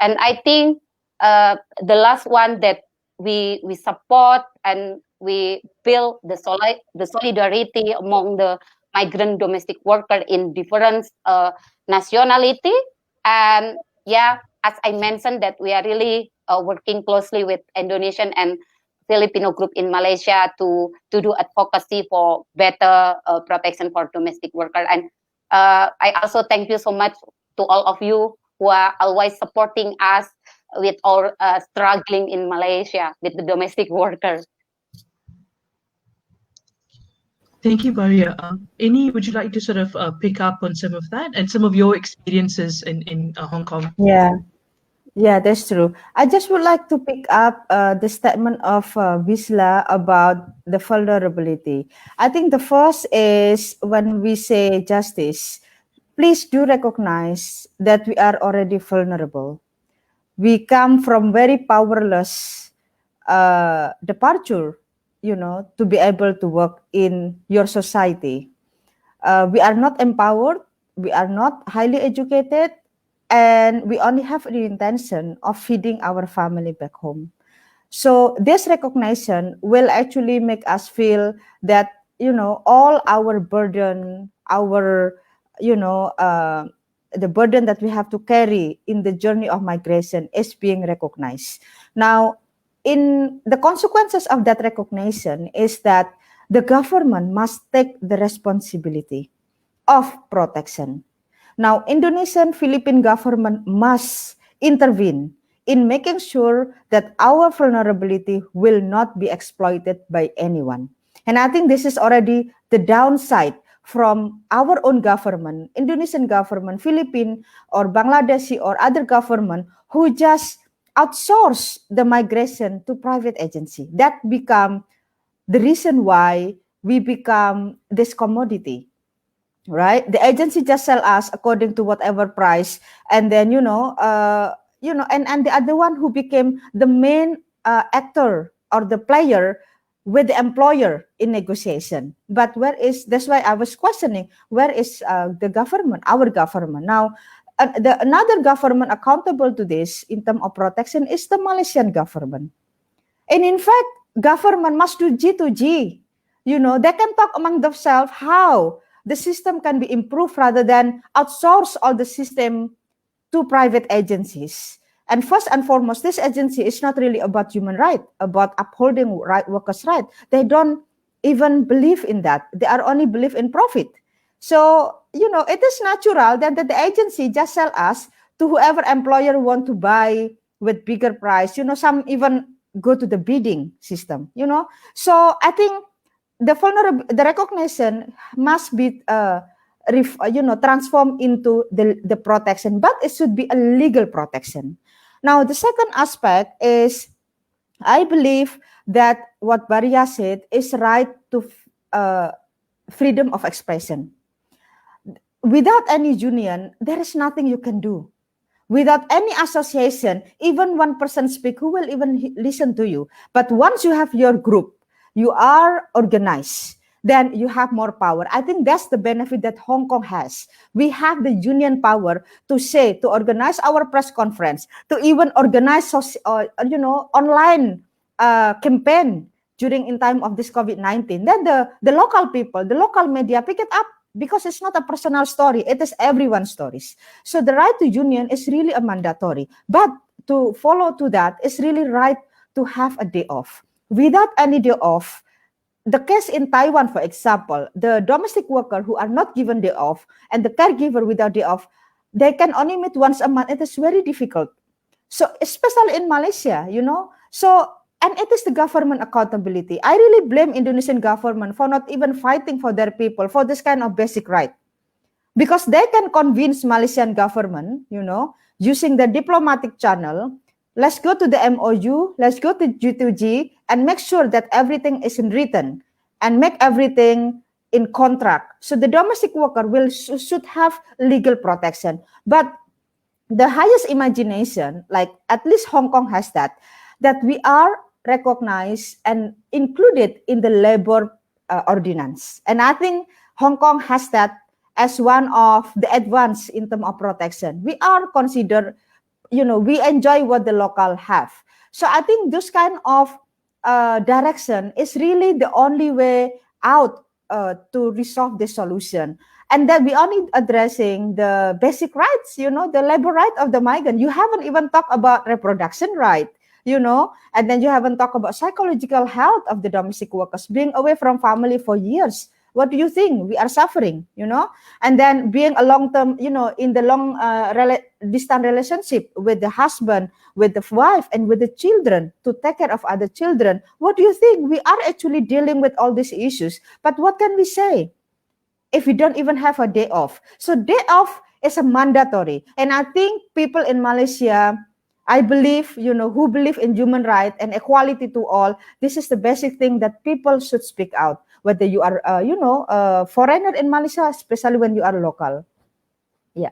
And I think the last one that we support and we build the solidarity among the migrant domestic worker in different nationality. And yeah, as I mentioned, that we are really working closely with Indonesian and Filipino group in Malaysia to do advocacy for better protection for domestic worker. And I also thank you so much to all of you who are always supporting us with our struggling in Malaysia with the domestic workers. Thank you, Maria. Any, would you like to sort of pick up on some of that and some of your experiences in Hong Kong? Yeah, that's true. I just would like to pick up the statement of Wisla about the vulnerability. I think the first is when we say justice, please do recognize that we are already vulnerable. We come from very powerless departure, to be able to work in your society. We are not empowered, we are not highly educated, and we only have the intention of feeding our family back home. So this recognition will actually make us feel that, all our burden, the burden that we have to carry in the journey of migration is being recognized. Now, in the consequences of that recognition is that the government must take the responsibility of protection. Now, Indonesian Philippine government must intervene in making sure that our vulnerability will not be exploited by anyone. And I think this is already the downside from our own government, Indonesian government, Philippine or Bangladeshi or other government who just outsource the migration to private agency. That become the reason why we become this commodity, right? The agency just sell us according to whatever price, and then and the other one who became the main actor or the player with the employer in negotiation. But that's why I was questioning, where is the government, our government? Now, another government accountable to this in terms of protection is the Malaysian government. And in fact, government must do G2G. They can talk among themselves how the system can be improved rather than outsource all the system to private agencies. And first and foremost, this agency is not really about human rights, about upholding workers' rights. They don't even believe in that. They are only believe in profit. So, it is natural that the agency just sell us to whoever employer want to buy with bigger price. Some even go to the bidding system, So I think the recognition must be transformed into the protection, but it should be a legal protection. Now, the second aspect is, I believe that what Baria said is right to freedom of expression. Without any union, there is nothing you can do. Without any association, even one person speak, who will even listen to you? But once you have your group, you are organized, then you have more power. I think that's the benefit that Hong Kong has. We have the union power to organize our press conference, to even organize, online campaign in time of this COVID-19. Then the local people, the local media pick it up, because it's not a personal story, it is everyone's stories. So the right to union is really a mandatory. But to follow to that is really right to have a day off. Without any day off, the case in Taiwan, for example, the domestic worker who are not given day off and the caregiver without day off, they can only meet once a month. It is very difficult. So especially in Malaysia, and it is the government accountability. I really blame Indonesian government for not even fighting for their people for this kind of basic right. Because they can convince Malaysian government, using the diplomatic channel, let's go to the MOU, let's go to G2G, and make sure that everything is in written and make everything in contract. So the domestic worker should have legal protection. But the highest imagination, like at least Hong Kong has that we are recognized and included in the labor ordinance. And I think Hong Kong has that as one of the advance in terms of protection. We are considered, we enjoy what the local have. So I think this kind of direction is really the only way out to resolve the solution. And then we only addressing the basic rights, the labor right of the migrant. You haven't even talked about reproduction right, and then you haven't talked about psychological health of the domestic workers, being away from family for years. What do you think? We are suffering, and then being a long-term, in the long distant relationship with the husband, with the wife, and with the children, to take care of other children. What do you think? We are actually dealing with all these issues. But what can we say if we don't even have a day off? So day off is a mandatory. And I think people in Malaysia, I believe, who believe in human rights and equality to all, this is the basic thing that people should speak out, whether you are, a foreigner in Malaysia, especially when you are local. Yeah.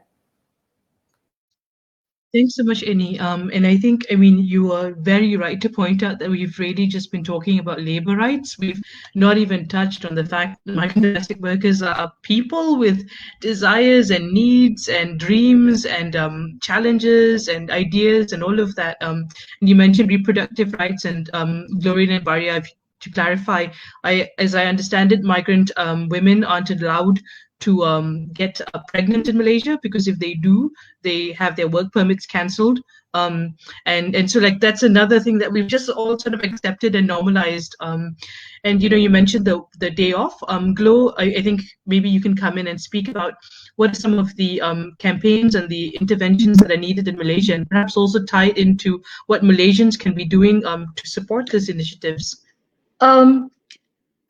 Thanks so much, Annie. And I think, you are very right to point out that we've really just been talking about labor rights. We've not even touched on the fact that migrant domestic workers are people with desires and needs and dreams and challenges and ideas and all of that. And you mentioned reproductive rights, and Gloria and Baria, to clarify, as I understand it, migrant women aren't allowed to get pregnant in Malaysia, because if they do, they have their work permits cancelled. And so that's another thing that we've just all sort of accepted and normalized. And you mentioned the day off. Glo, I think maybe you can come in and speak about what are some of the campaigns and the interventions that are needed in Malaysia, and perhaps also tie it into what Malaysians can be doing to support these initiatives.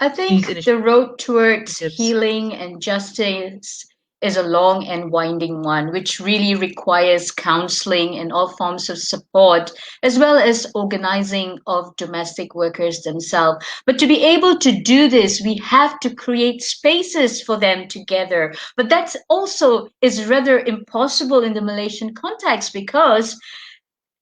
I think the road towards healing and justice is a long and winding one, which really requires counseling and all forms of support, as well as organizing of domestic workers themselves. But to be able to do this, we have to create spaces for them together. But that also is rather impossible in the Malaysian context, because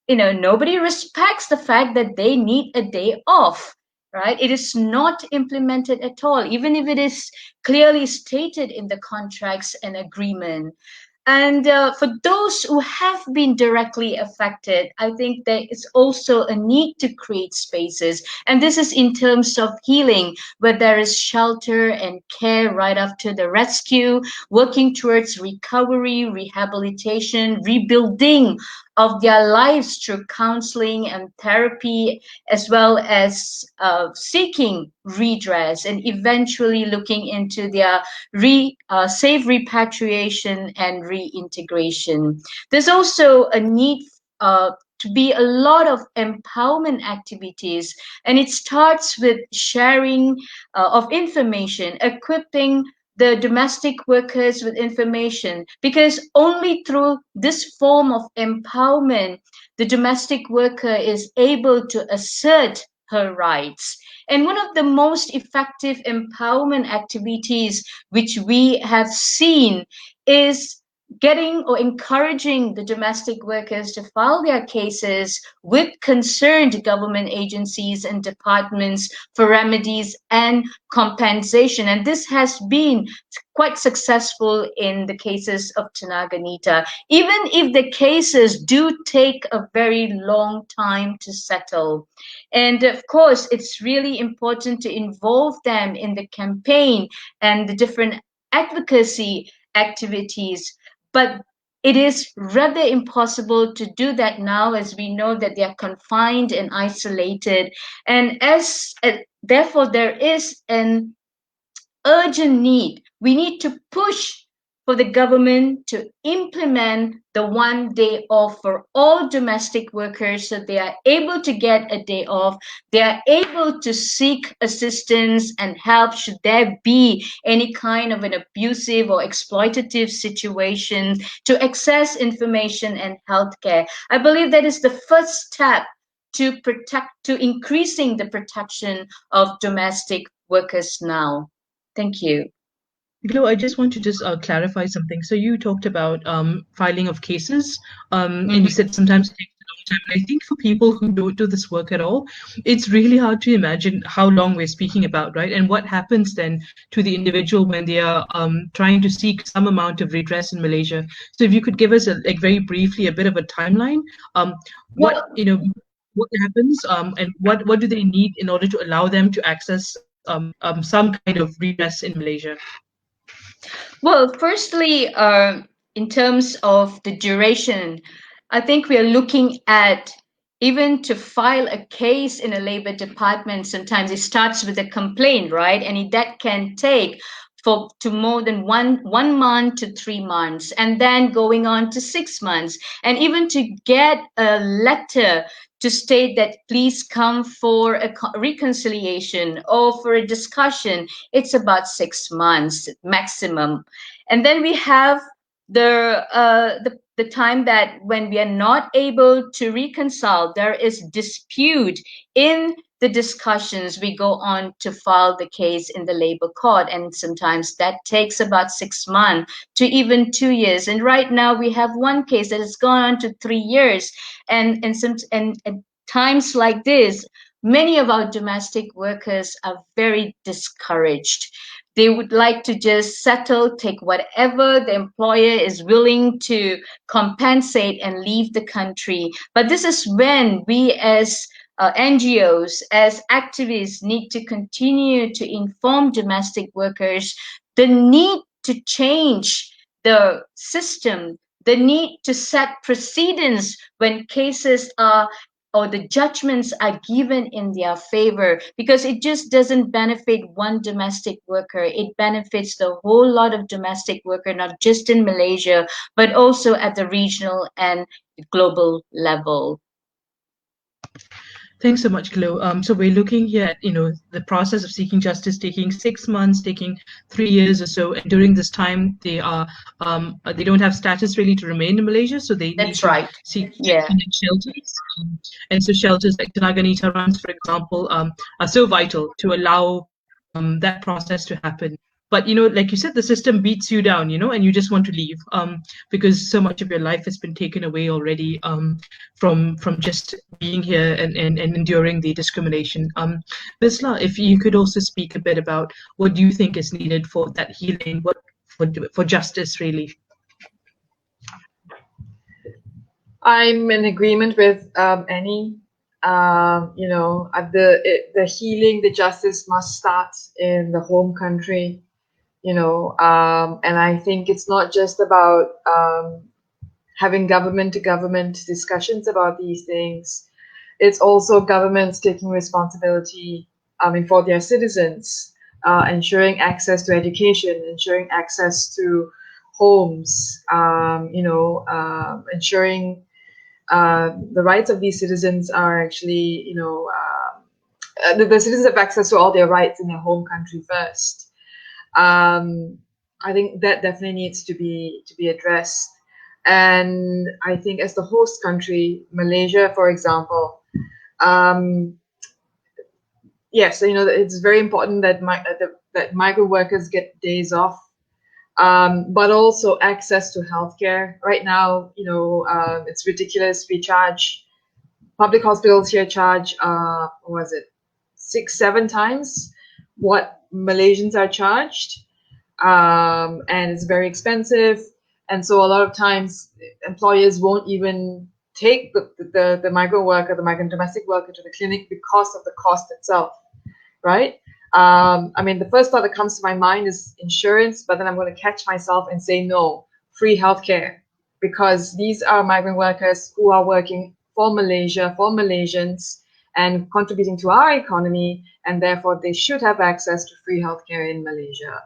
nobody respects the fact that they need a day off, right? It is not implemented at all, even if it is clearly stated in the contracts and agreement. And for those who have been directly affected, I think there is also a need to create spaces. And this is in terms of healing, where there is shelter and care right after the rescue, working towards recovery, rehabilitation, rebuilding of their lives through counseling and therapy, as well as seeking redress and eventually looking into their safe repatriation and reintegration. There's also a need to be a lot of empowerment activities, and it starts with sharing of information, equipping the domestic workers with information, because only through this form of empowerment the domestic worker is able to assert her rights. And one of the most effective empowerment activities which we have seen is getting or encouraging the domestic workers to file their cases with concerned government agencies and departments for remedies and compensation. And this has been quite successful in the cases of Tenaga Nita, even if the cases do take a very long time to settle. And of course, it's really important to involve them in the campaign and the different advocacy activities. But it is rather impossible to do that now, as we know that they are confined and isolated. And therefore, there is an urgent need. We need to push for the government to implement the 1 day off for all domestic workers, so they are able to get a day off. They are able to seek assistance and help should there be any kind of an abusive or exploitative situation, to access information and healthcare. I believe that is the first step to increasing the protection of domestic workers now. Thank you. Glo, I just want to clarify something. So you talked about filing of cases, and you said sometimes it takes a long time. And I think for people who don't do this work at all, it's really hard to imagine how long we're speaking about, right? And what happens then to the individual when they are trying to seek some amount of redress in Malaysia. So if you could give us like very briefly a bit of a timeline, what happens, and what do they need in order to allow them to access some kind of redress in Malaysia? Well, firstly, in terms of the duration, I think we are looking at, even to file a case in a labor department, sometimes it starts with a complaint, right? And that can take to more than one month to 3 months, and then going on to 6 months. And even to get a letter to state that please come for a reconciliation or for a discussion, it's about 6 months maximum. And then we have the time that when we are not able to reconcile, there is dispute in the discussions, we go on to file the case in the labor court, and sometimes that takes about 6 months to even 2 years. And right now we have one case that has gone on to 3 years, and at times like this, many of our domestic workers are very discouraged. They would like to just settle, take whatever the employer is willing to compensate and leave the country. But this is when we as NGOs, as activists, need to continue to inform domestic workers the need to change the system, the need to set precedents when cases are or the judgments are given in their favor, because it just doesn't benefit one domestic worker. It benefits the whole lot of domestic worker, not just in Malaysia, but also at the regional and global level. Thanks so much, Glo. So we're looking here at, the process of seeking justice taking 6 months, taking 3 years or so, and during this time they don't have status really to remain in Malaysia, so they need to seek shelters. And so shelters like Tenaga Nita runs, for example, are so vital to allow that process to happen. But like you said, the system beats you down, and you just want to leave because so much of your life has been taken away already from just being here and enduring the discrimination. Bisla, if you could also speak a bit about what do you think is needed for that healing, for justice, really. I'm in agreement with Annie. The healing, the justice must start in the home country. And I think it's not just about having government to government discussions about these things. It's also governments taking responsibility for their citizens, ensuring access to education, ensuring access to homes, ensuring the rights of these citizens are actually, the citizens have access to all their rights in their home country first. I think that definitely needs to be addressed. And I think as the host country, Malaysia, for example, yes, it's very important that that migrant workers get days off, but also access to healthcare. Right now, it's ridiculous. We charge public hospitals here charge 6-7 times what Malaysians are charged, and it's very expensive. And so a lot of times employers won't even take the migrant worker, the migrant domestic worker to the clinic because of the cost itself, right? The first thought that comes to my mind is insurance, but then I'm going to catch myself and say no, free healthcare, because these are migrant workers who are working for Malaysia, for Malaysians, and contributing to our economy, and therefore they should have access to free healthcare in Malaysia.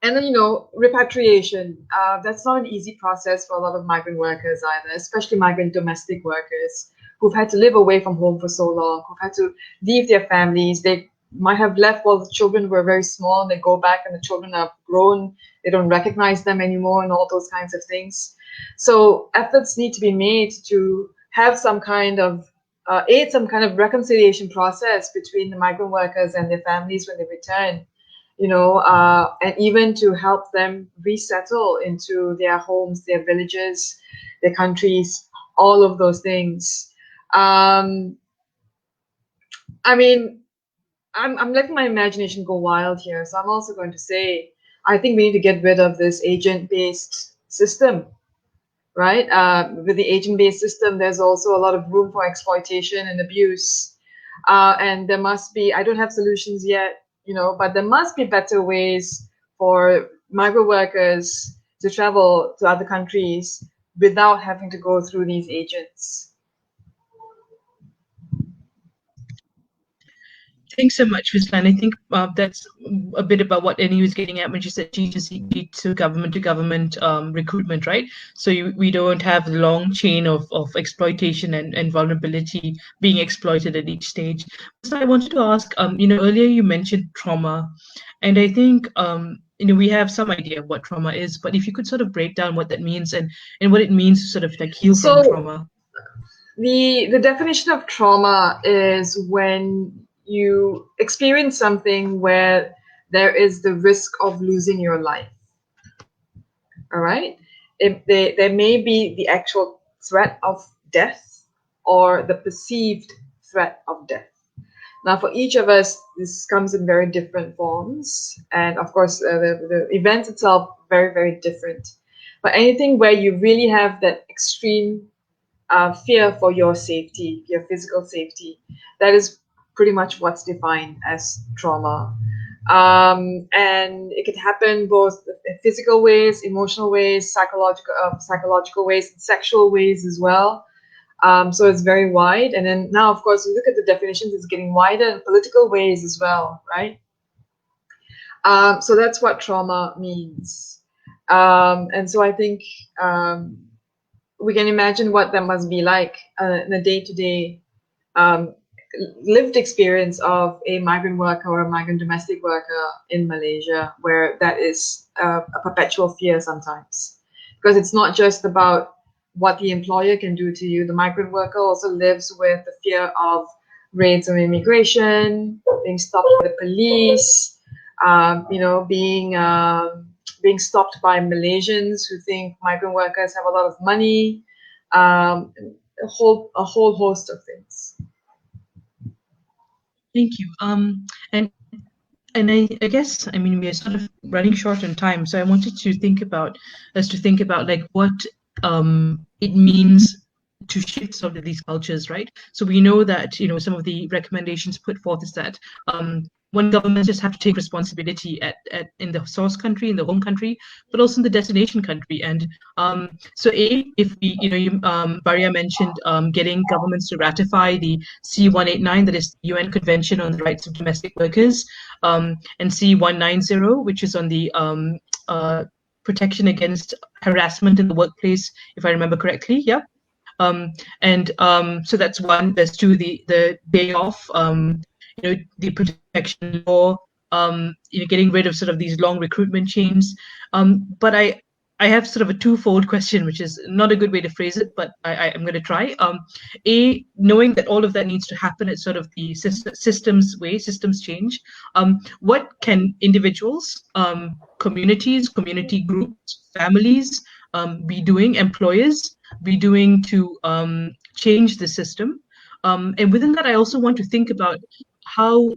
And then, repatriation. That's not an easy process for a lot of migrant workers either, especially migrant domestic workers who've had to live away from home for so long, who've had to leave their families. They might have left while the children were very small, and they go back and the children are grown. They don't recognize them anymore, and all those kinds of things. So efforts need to be made to have some kind of some kind of reconciliation process between the migrant workers and their families when they return, and even to help them resettle into their homes, their villages, their countries, all of those things. I mean, I'm letting my imagination go wild here, so I'm also going to say I think we need to get rid of this agent-based system, right? With the agent-based system, there's also a lot of room for exploitation and abuse. And there must be, I don't have solutions yet, but there must be better ways for migrant workers to travel to other countries without having to go through these agents. Thanks so much, Ruslan. I think that's a bit about what Annie was getting at when she said G2C, to government recruitment, right? So we don't have the long chain of exploitation and vulnerability being exploited at each stage. So I wanted to ask, earlier you mentioned trauma, and I think we have some idea of what trauma is, but if you could sort of break down what that means and what it means to sort of like heal from trauma. The definition of trauma is when you experience something where there is the risk of losing your life. All right? There may be the actual threat of death or the perceived threat of death. Now, for each of us, this comes in very different forms. And of course, the event itself, very, very different. But anything where you really have that extreme fear for your safety, your physical safety, that is pretty much what's defined as trauma. And it could happen both in physical ways, emotional ways, psychological ways, and sexual ways as well. So it's very wide. And then now, of course, you look at the definitions, it's getting wider in political ways as well, right? So that's what trauma means. And so I think we can imagine what that must be like in a day-to-day lived experience of a migrant worker or a migrant domestic worker in Malaysia, where that is a perpetual fear sometimes. Because it's not just about what the employer can do to you. The migrant worker also lives with the fear of raids on immigration, being stopped by the police, being stopped by Malaysians who think migrant workers have a lot of money, a whole host of things. Thank you. And I guess, I mean, we are sort of running short on time, so I wanted to think about like what it means to shift sort of these cultures, right? So we know that, some of the recommendations put forth is that one, governments just have to take responsibility in the source country, in the home country, but also in the destination country. And so if we, Baria mentioned getting governments to ratify the C189, that is the UN Convention on the Rights of Domestic Workers, and C190, which is on the protection against harassment in the workplace, if I remember correctly. Yeah. So that's one. There's two, the day off, the protection law, getting rid of sort of these long recruitment chains. But I have sort of a twofold question, which is not a good way to phrase it, but I'm going to try. Knowing that all of that needs to happen at sort of the systems change, what can individuals, communities, community groups, families be doing, employers be doing to change the system? And within that, I also want to think about how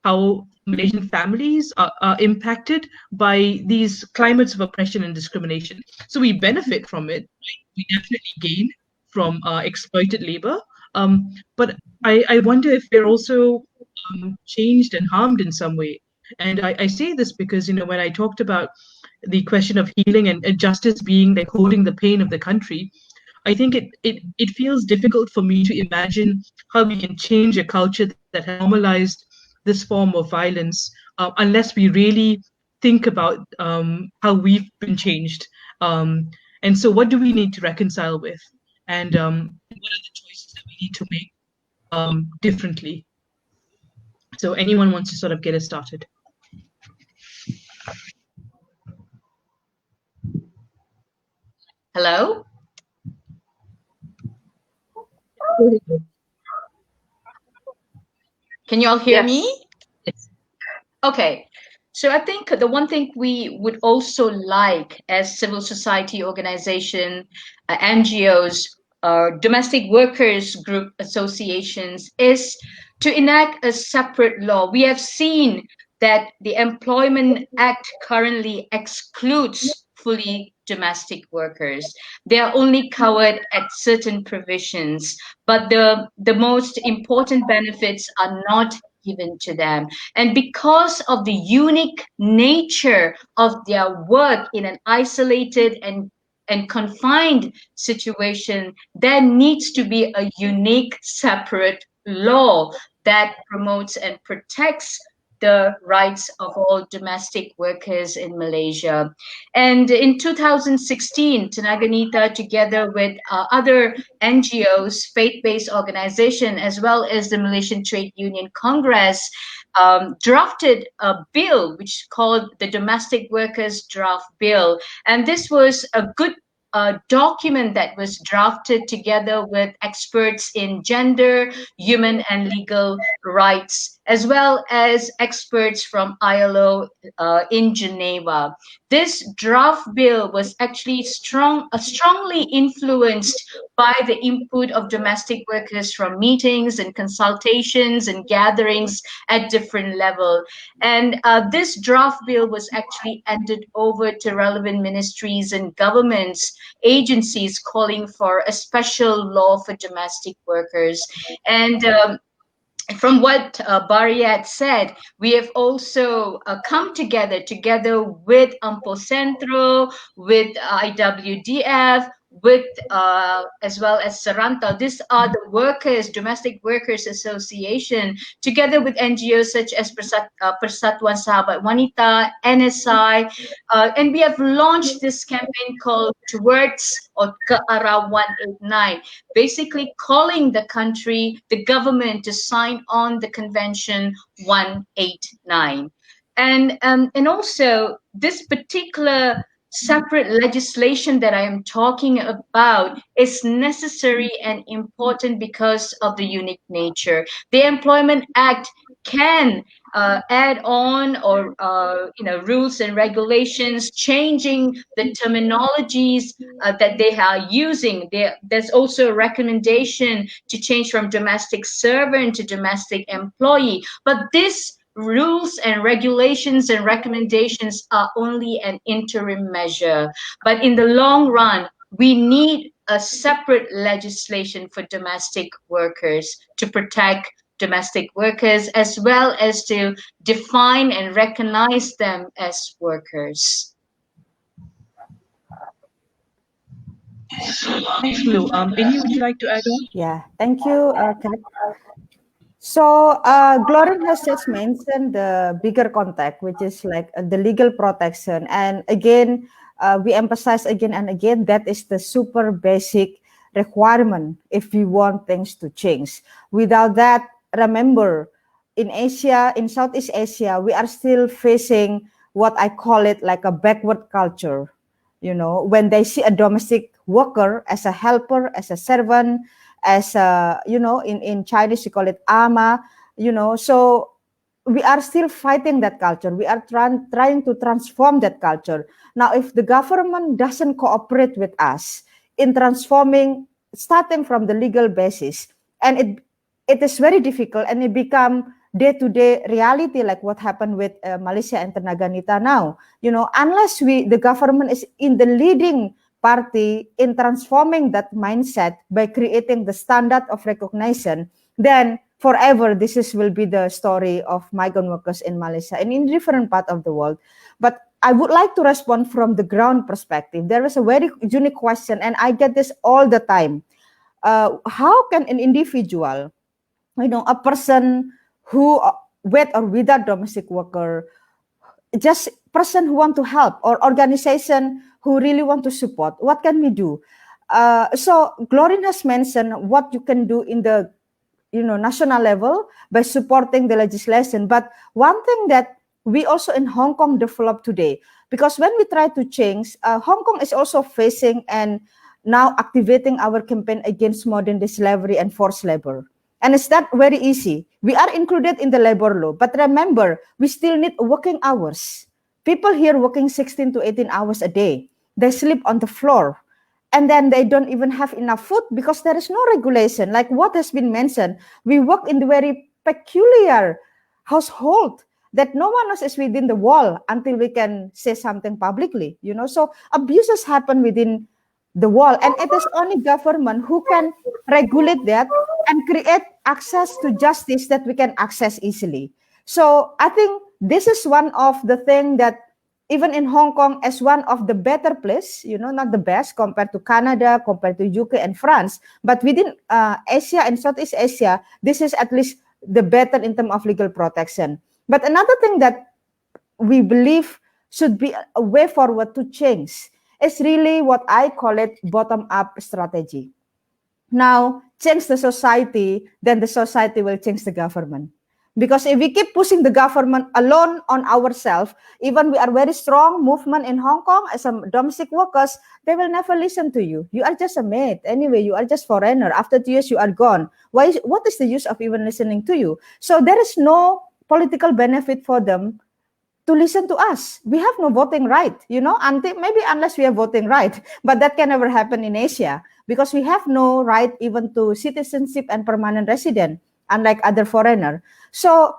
how Malaysian families are impacted by these climates of oppression and discrimination. So we benefit from it, right? We definitely gain from exploited labor. But I wonder if we're also changed and harmed in some way. And I say this because, when I talked about the question of healing and justice being like holding the pain of the country, I think it feels difficult for me to imagine how we can change a culture that has normalized this form of violence unless we really think about how we've been changed. And so what do we need to reconcile with? And what are the choices that we need to make differently? So anyone wants to sort of get us started? Hello? Can you all hear Yes. me? Okay. So I think the one thing we would also like as civil society organization, NGOs, domestic workers group associations is to enact a separate law. We have seen that the Employment Act currently excludes fully domestic workers. They are only covered at certain provisions, but the most important benefits are not given to them. And because of the unique nature of their work in an isolated and confined situation, there needs to be a unique, separate law that promotes and protects the rights of all domestic workers in Malaysia. And in 2016, Tenaganita, together with other NGOs, faith-based organization, as well as the Malaysian Trade Union Congress, drafted a bill which is called the Domestic Workers Draft Bill. And this was a good document that was drafted together with experts in gender, human and legal rights, as well as experts from ILO in Geneva. This draft bill was actually strongly influenced by the input of domestic workers from meetings and consultations and gatherings at different levels. And this draft bill was actually handed over to relevant ministries and governments, agencies calling for a special law for domestic workers. And from what Bariat said, we have also come together with Ampo Centro, with IWDF, with as well as Sarantal. These are the workers, domestic workers association, together with NGOs such as Persatuan Sahabat Wanita, NSI, and we have launched this campaign called Towards or Ke Arah 189, basically calling the country, the government, to sign on the Convention 189. And also this particular separate legislation that I am talking about is necessary and important because of the unique nature. The Employment Act can add on or rules and regulations, changing the terminologies that they are using. There's also a recommendation to change from domestic servant to domestic employee, but this rules and regulations and recommendations are only an interim measure. But in the long run, we need a separate legislation for domestic workers to protect domestic workers, as well as to define and recognize them as workers. Thanks, Lou. Amy, would you like to add on? Yeah, thank you, Kat. So, Gloria has just mentioned the bigger context, which is like the legal protection. And again, we emphasize again and again that is the super basic requirement if we want things to change. Without that, remember, in Asia, in Southeast Asia, we are still facing what I call it like a backward culture. You know, when they see a domestic worker as a helper, as a servant, as in Chinese you call it ama, so we are still fighting that culture. We are trying to transform that culture. Now, if the government doesn't cooperate with us in transforming, starting from the legal basis, and it is very difficult, and it become day-to-day reality, like what happened with Malaysia and Tenaganita now. Unless the government is in the leading party in transforming that mindset by creating the standard of recognition, then forever this will be the story of migrant workers in Malaysia and in different part of the world. But I would like to respond from the ground perspective. There was a very unique question, and I get this all the time. How can an individual, a person who with or without domestic worker, just person who want to help or organization who really want to support, what can we do? So Glorin has mentioned what you can do in the national level by supporting the legislation. But one thing that we also in Hong Kong develop today, because when we try to change, Hong Kong is also facing and now activating our campaign against modern day slavery and forced labor. And it's not very easy. We are included in the labor law, but remember, we still need working hours. People here working 16 to 18 hours a day. They sleep on the floor. And then they don't even have enough food because there is no regulation. Like what has been mentioned, we work in the very peculiar household that no one else is within the wall until we can say something publicly, So abuses happen within the wall, and it is only government who can regulate that and create access to justice that we can access easily. So I think this is one of the things that even in Hong Kong as one of the better place, not the best compared to Canada, compared to UK and France, but within Asia and Southeast Asia, this is at least the better in terms of legal protection. But another thing that we believe should be a way forward to change is really what I call it bottom-up strategy. Now, change the society, then the society will change the government. Because if we keep pushing the government alone on ourselves, even we are very strong movement in Hong Kong as some domestic workers, they will never listen to you. You are just a maid. Anyway, you are just foreigner. After 2 years, you are gone. What is the use of even listening to you? So there is no political benefit for them to listen to us. We have no voting right, unless we have voting right. But that can never happen in Asia because we have no right even to citizenship and permanent resident, unlike other foreigner. So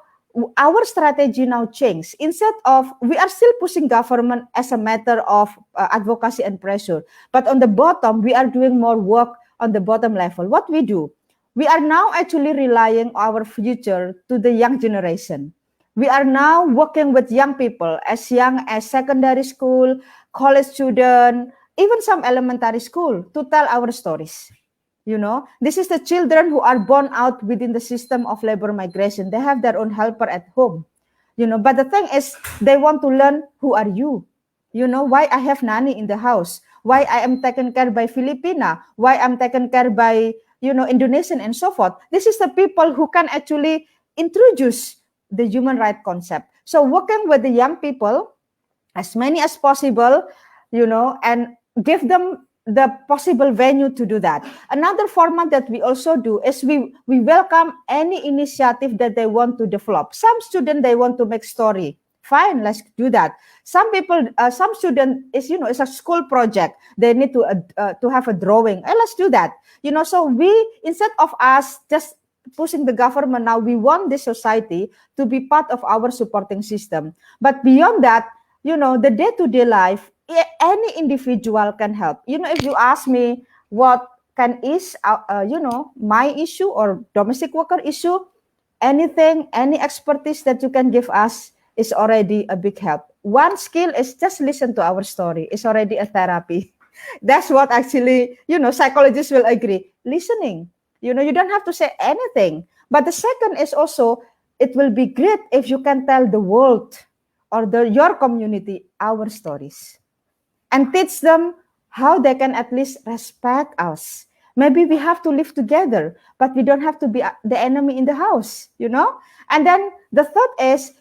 our strategy now changed. Instead of, we are still pushing government as a matter of advocacy and pressure. But on the bottom, we are doing more work on the bottom level. What we do? We are now actually relying our future to the young generation. We are now working with young people as young as secondary school, college student, even some elementary school to tell our stories. This is the children who are born out within the system of labor migration. They have their own helper at home, but the thing is they want to learn who are you, why I have nanny in the house, why I am taken care by Filipina, why I'm taken care by, Indonesian and so forth. This is the people who can actually introduce the human right concept. So working with the young people, as many as possible, and give them the possible venue to do that. Another format that we also do is we welcome any initiative that they want to develop. Some students, they want to make story. Fine, let's do that. Some people, some student is, it's a school project. They need to have a drawing. Let's do that. So we, instead of us just pushing the government now, we want the society to be part of our supporting system. But beyond that, the day-to-day life, any individual can help. If you ask me what can is, my issue or domestic worker issue, anything, any expertise that you can give us is already a big help. One skill is just listen to our story. It's already a therapy. That's what actually, psychologists will agree. Listening. You don't have to say anything. But the second is also, it will be great if you can tell the world or your community our stories and teach them how they can at least respect us. Maybe we have to live together, but we don't have to be the enemy in the house, And then the third is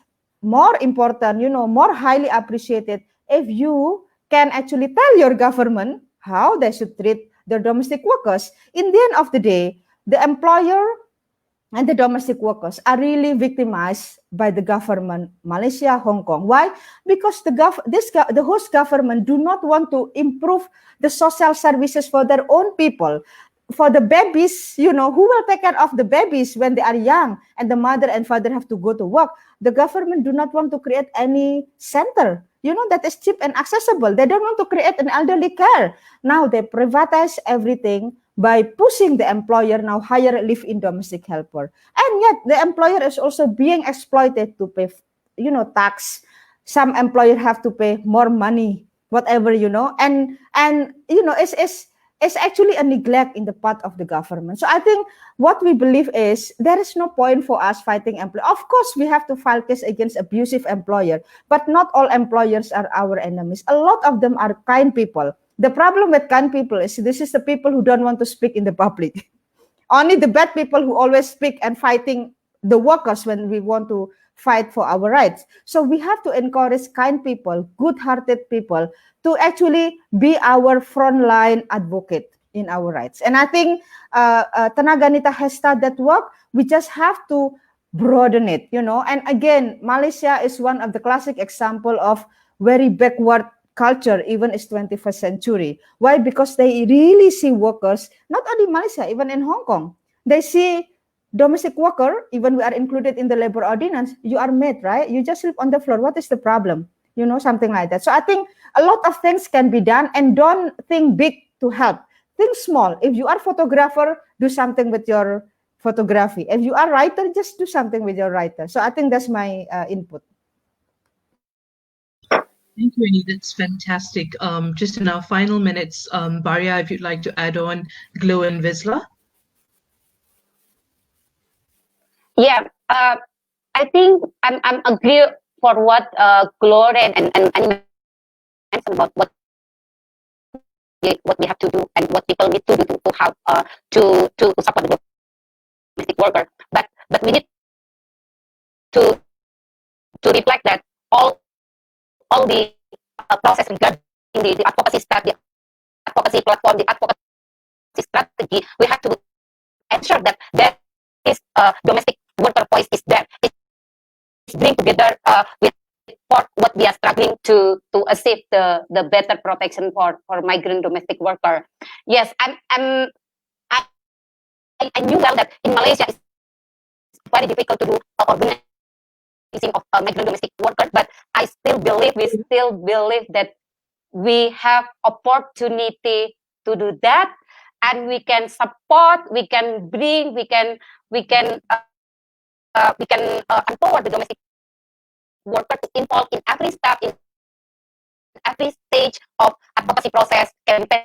more important, more highly appreciated if you can actually tell your government how they should treat their domestic workers. In the end of the day, the employer and the domestic workers are really victimized by the government, Malaysia, Hong Kong. Why? Because the host government do not want to improve the social services for their own people. For the babies, who will take care of the babies when they are young and the mother and father have to go to work? The government do not want to create any center, that is cheap and accessible. They don't want to create an elderly care. Now they privatize everything by pushing the employer now hire live-in domestic helper. And yet the employer is also being exploited to pay, tax. Some employer have to pay more money, whatever, and it's is actually a neglect in the part of the government. So I think what we believe is there is no point for us fighting employer. Of course, we have to file case against abusive employer, but not all employers are our enemies. A lot of them are kind people. The problem with kind people is this is the people who don't want to speak in the public. Only the bad people who always speak and fighting the workers when we want to fight for our rights. So we have to encourage kind people, good-hearted people to actually be our frontline advocate in our rights. And I think Tenaga Nita has started that work. We just have to broaden it, you know. And again, Malaysia is one of the classic example of very backward culture, even is 21st century. Why? Because they really see workers, not only Malaysia, even in Hong Kong. They see domestic worker, even we are included in the labor ordinance, you are made, right? You just sleep on the floor. What is the problem? You know, something like that. So I think a lot of things can be done, and don't think big to help. Think small. If you are photographer, do something with your photography. If you are writer, just do something with your writer. So I think that's my input. Thank you, Annie. That's fantastic. Just in our final minutes, Baria, if you'd like to add on Glow and Vizsla. Yeah, I think I'm agree for what Gloria and mentioned about what we have to do and what people need to do to have to support the domestic worker. But we need to reflect that all the process regarding the advocacy stuff, the advocacy platform, the advocacy strategy, we have to ensure that there is domestic worker voice is there. It's bring together with for what we are struggling to achieve the better protection for migrant domestic worker. Yes, I knew well that in Malaysia it's very difficult to do organizing of migrant domestic workers, but I still believe we still believe that we have opportunity to do that, and we can support, we can bring, we can empower the domestic worker to involve in every step, in every stage of advocacy process, campaign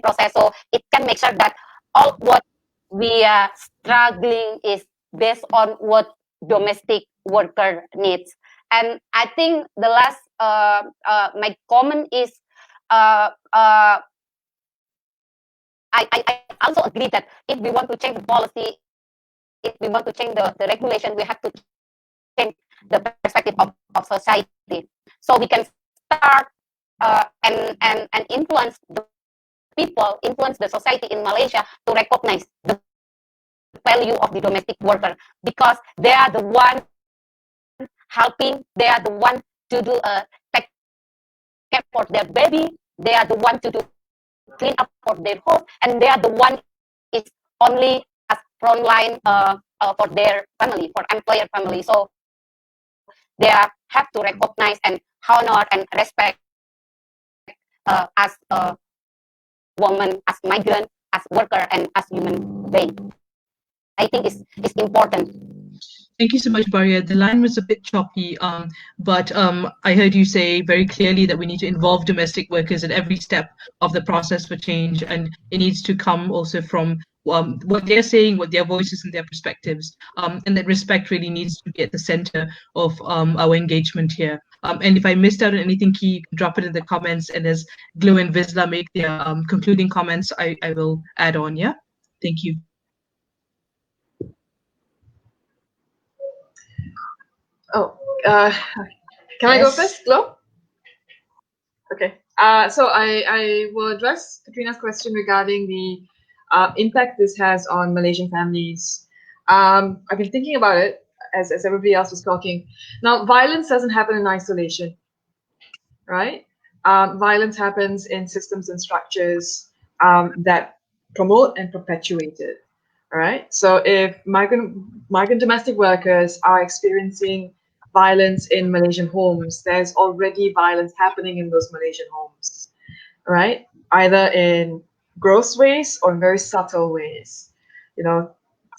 process, so it can make sure that all what we are struggling is based on what domestic worker needs. And I think the last my comment is I also agree that if we want to change the policy, if we want to change the regulation, we have to change the perspective of society. So we can start and influence the people, influence the society in Malaysia to recognize the value of the domestic worker, because they are the one helping, they are the one to do take care for their baby, they are the one to do clean up for their home, and they are the one is only as frontline for their family, for employer family. So they have to recognize and honor and respect as a woman, as migrant, as worker, and as human being. I think it's important. Thank you so much, Baria. The line was a bit choppy, but I heard you say very clearly that we need to involve domestic workers at every step of the process for change, and it needs to come also from what they're saying, what their voices and their perspectives, and that respect really needs to be at the center of our engagement here. And if I missed out on anything key, drop it in the comments, and as Glow and Vizsla make their concluding comments, I will add on, yeah? Thank you. Oh, can I go first, Glo? Okay. So I will address Katrina's question regarding the impact this has on Malaysian families. I've been thinking about it as everybody else was talking. Now, violence doesn't happen in isolation, right? Violence happens in systems and structures that promote and perpetuate it. All right. So if migrant domestic workers are experiencing violence in Malaysian homes, there's already violence happening in those Malaysian homes, right? Either in gross ways or in very subtle ways. You know,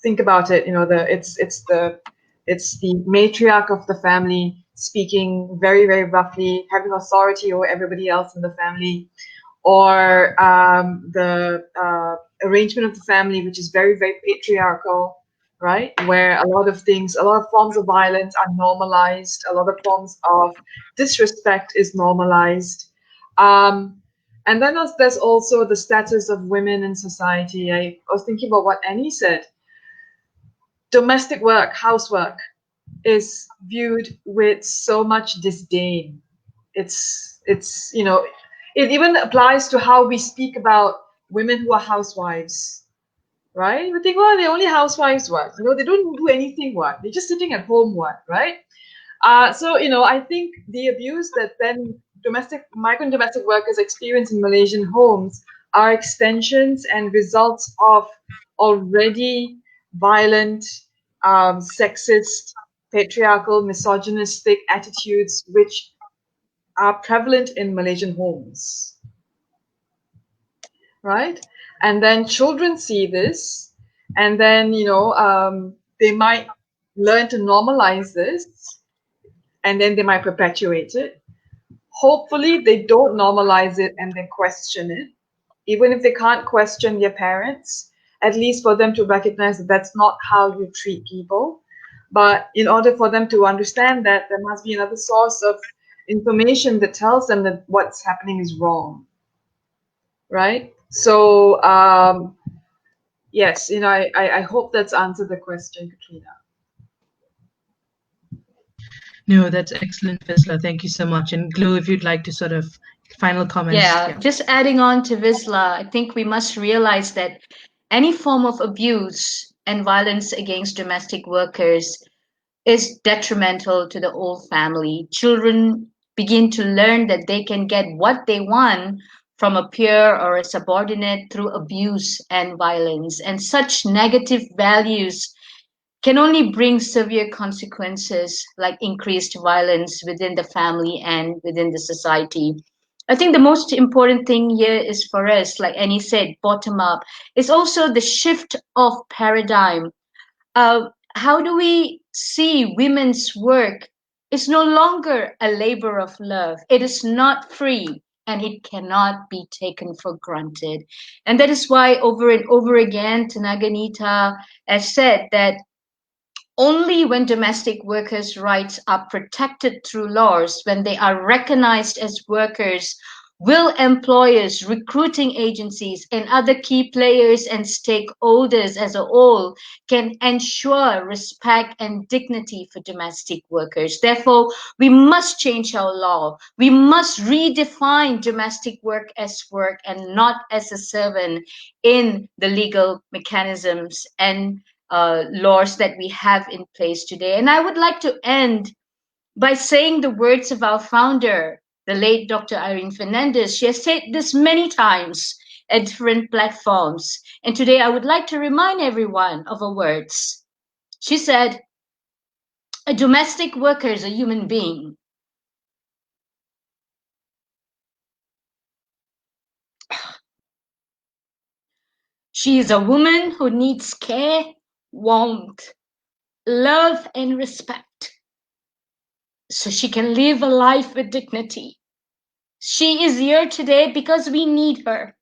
think about it. You know, it's the matriarch of the family speaking very, very roughly, having authority over everybody else in the family, or the arrangement of the family, which is very, very patriarchal, right? Where a lot of things, a lot of forms of violence are normalized, a lot of forms of disrespect is normalized. And then there's also the status of women in society. I was thinking about what Annie said. Domestic work, housework, is viewed with so much disdain. It's you know, it even applies to how we speak about women who are housewives, right? We think, well, they're only housewives, what? You know, they don't do anything, what? They're just sitting at home, what? Right? So you know, I think the abuse that then migrant domestic workers experience in Malaysian homes are extensions and results of already violent, sexist, patriarchal, misogynistic attitudes which are prevalent in Malaysian homes, right? And then children see this, and then you know, they might learn to normalize this, and then they might perpetuate it. Hopefully, they don't normalize it and then question it. Even if they can't question their parents, at least for them to recognize that that's not how you treat people. But in order for them to understand that, there must be another source of information that tells them that what's happening is wrong, right? So yes, you know, I hope that's answered the question, Katrina. No, that's excellent, Visla. Thank you so much. And Glo, if you'd like to sort of final comments. Yeah, just adding on to Visla, I think we must realize that any form of abuse and violence against domestic workers is detrimental to the whole family. Children begin to learn that they can get what they want from a peer or a subordinate through abuse and violence. And such negative values can only bring severe consequences like increased violence within the family and within the society. I think the most important thing here is for us, like Annie said, bottom up. It's also the shift of paradigm. How do we see women's work? It's no longer a labor of love. It is not free and it cannot be taken for granted. And that is why over and over again, Tanaganita has said that only when domestic workers' rights are protected through laws, when they are recognized as workers, will employers, recruiting agencies, and other key players and stakeholders as a whole can ensure respect and dignity for domestic workers. Therefore, we must change our law. We must redefine domestic work as work and not as a servant in the legal mechanisms and laws that we have in place today. And I would like to end by saying the words of our founder, the late Dr. Irene Fernandez. She has said this many times at different platforms. And today I would like to remind everyone of her words. She said, a domestic worker is a human being. She is a woman who needs care, warmth, love, and respect, so she can live a life with dignity. She is here today because we need her.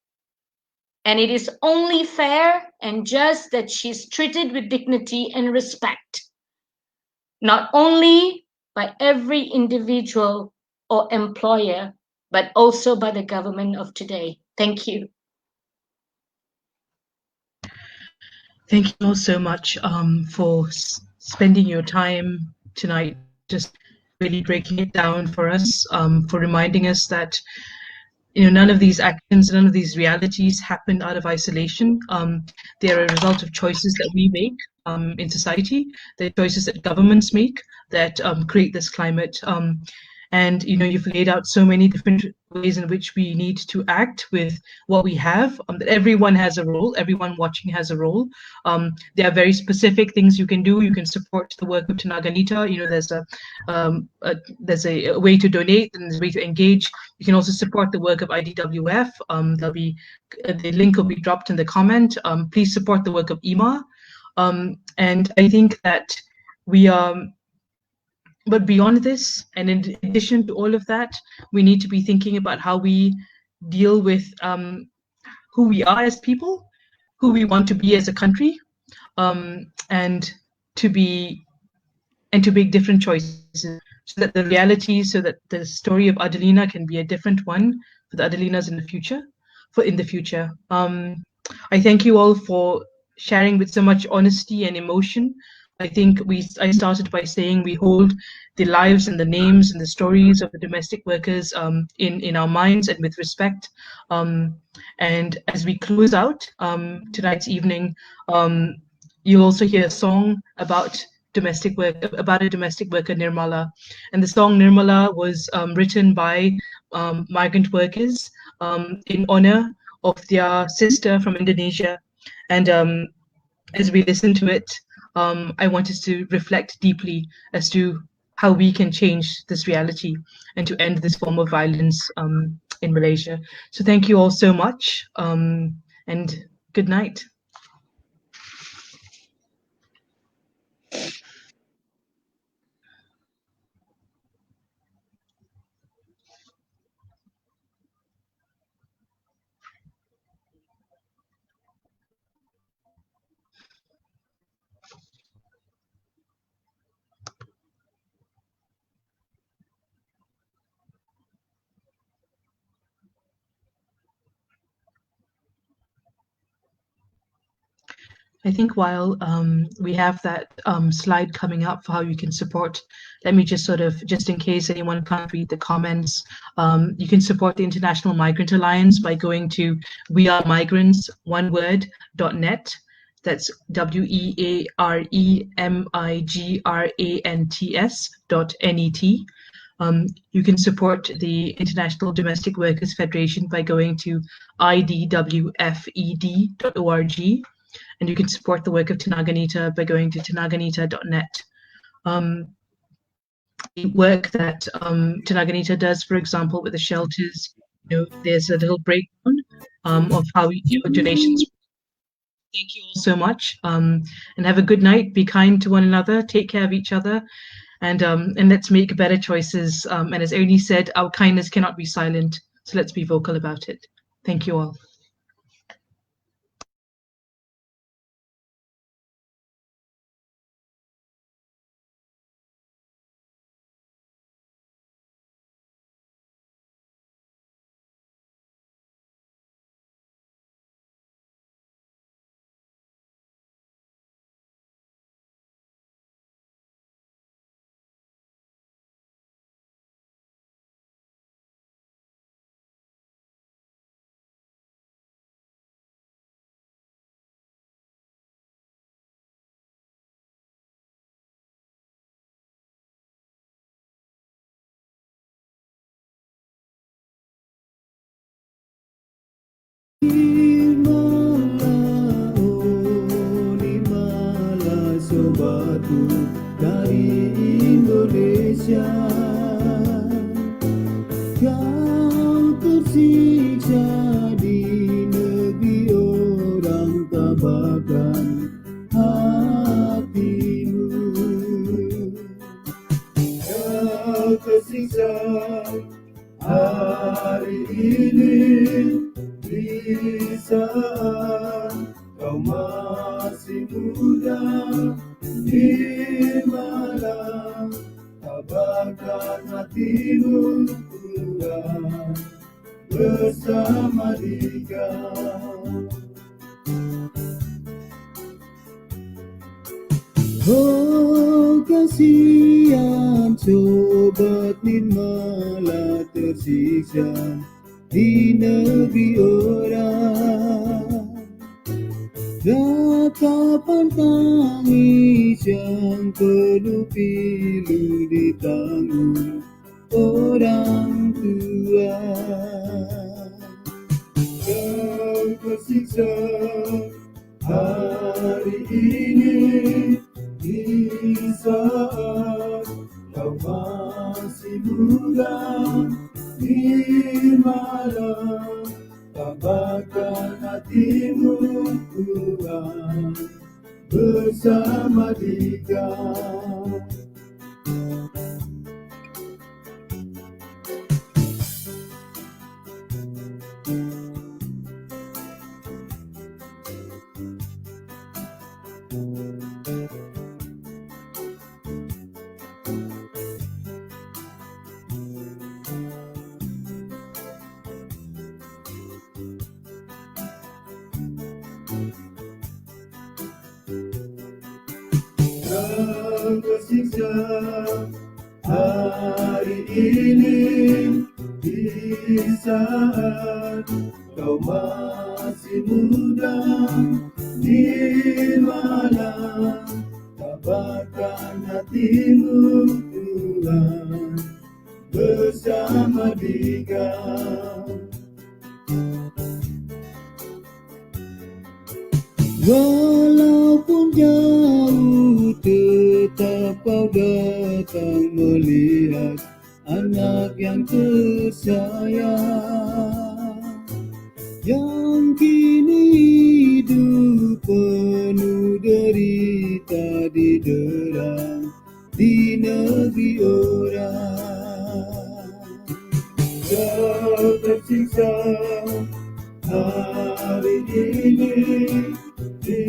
And it is only fair and just that she's treated with dignity and respect, not only by every individual or employer, but also by the government of today. Thank you. Thank you all so much for spending your time tonight, just really breaking it down for us, for reminding us that none of these actions, none of these realities happen out of isolation. They are a result of choices that we make in society. They're choices that governments make that create this climate. And you've laid out so many different ways in which we need to act with what we have, that everyone has a role, everyone watching has a role. There are very specific things you can do. You can support the work of Tanaganita. There's a way to donate and there's a way to engage. You can also support the work of IDWF. There'll be the link will be dropped in the comment. Please support the work of IMA. And I think that we but beyond this, and in addition to all of that, we need to be thinking about how we deal with who we are as people, who we want to be as a country, and to make different choices, so that the reality, so that the story of Adelina can be a different one for the Adelinas in the future. I thank you all for sharing with so much honesty and emotion. I think I started by saying we hold the lives and the names and the stories of the domestic workers in our minds and with respect. And as we close out tonight's evening, you'll also hear a song about a domestic worker, Nirmala. And the song Nirmala was written by migrant workers in honor of their sister from Indonesia. And as we listen to it, I want us to reflect deeply as to how we can change this reality and to end this form of violence in Malaysia. So thank you all so much, and good night. I think while we have that slide coming up for how you can support, let me just just in case anyone can't read the comments, you can support the International Migrant Alliance by going to wearemigrants.net. That's WEAREMIGRANTS.net. You can support the International Domestic Workers Federation by going to idwfed.org. And you can support the work of Tinaganita by going to tinaganita.net. The work that Tinaganita does, for example, with the shelters, there's a little breakdown of how donations. Thank you all so much, and have a good night. Be kind to one another. Take care of each other, and let's make better choices. And as Ernie said, our kindness cannot be silent, so let's be vocal about it. Thank you all. Sobatku dari Indonesia, kau tersiksa di negeri orang, tabahkan hatimu. Kau tersiksa hari ini di saat kau masih muda, di mana tabahkan hatimu pulang bersama dia. Oh kasihan sobat Nirmala tersiksa di negeri orang. Ratapan tangis yang penuh pilu ditanggung orang tua. Kau tersiksa hari ini di saat kau masih muda, di mana tabahkan hatimu pulang bersama dia. hari ini di saat kau masih muda, di mana kabarkan hatimu Tuhan bersama Dia. Walaupun jauh tetap kau datang melihat anak yang tersayang, yang kini hidup penuh derita di derang di negeri orang. Kau tersiksa hari ini di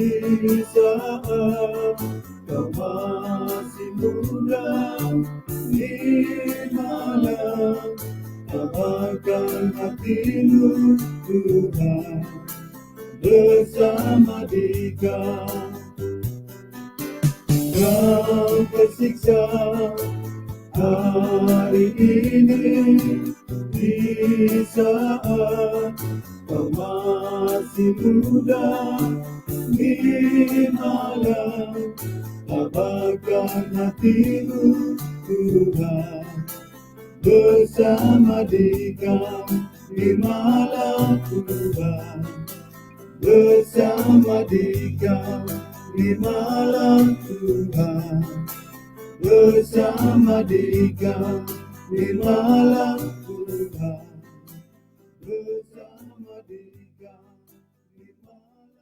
saat kau masih muda, di mana kabarkan hatimu Tuhan bersama Dia. Kau tersiksa hari ini di saat kau masih muda, di malam kabarkan hatimu Tuhan bersama Dia. Di malam Tuhan bersama Dia, di malam Tuhan bersama Dia, di malam Tuhan bersama Dia, di malam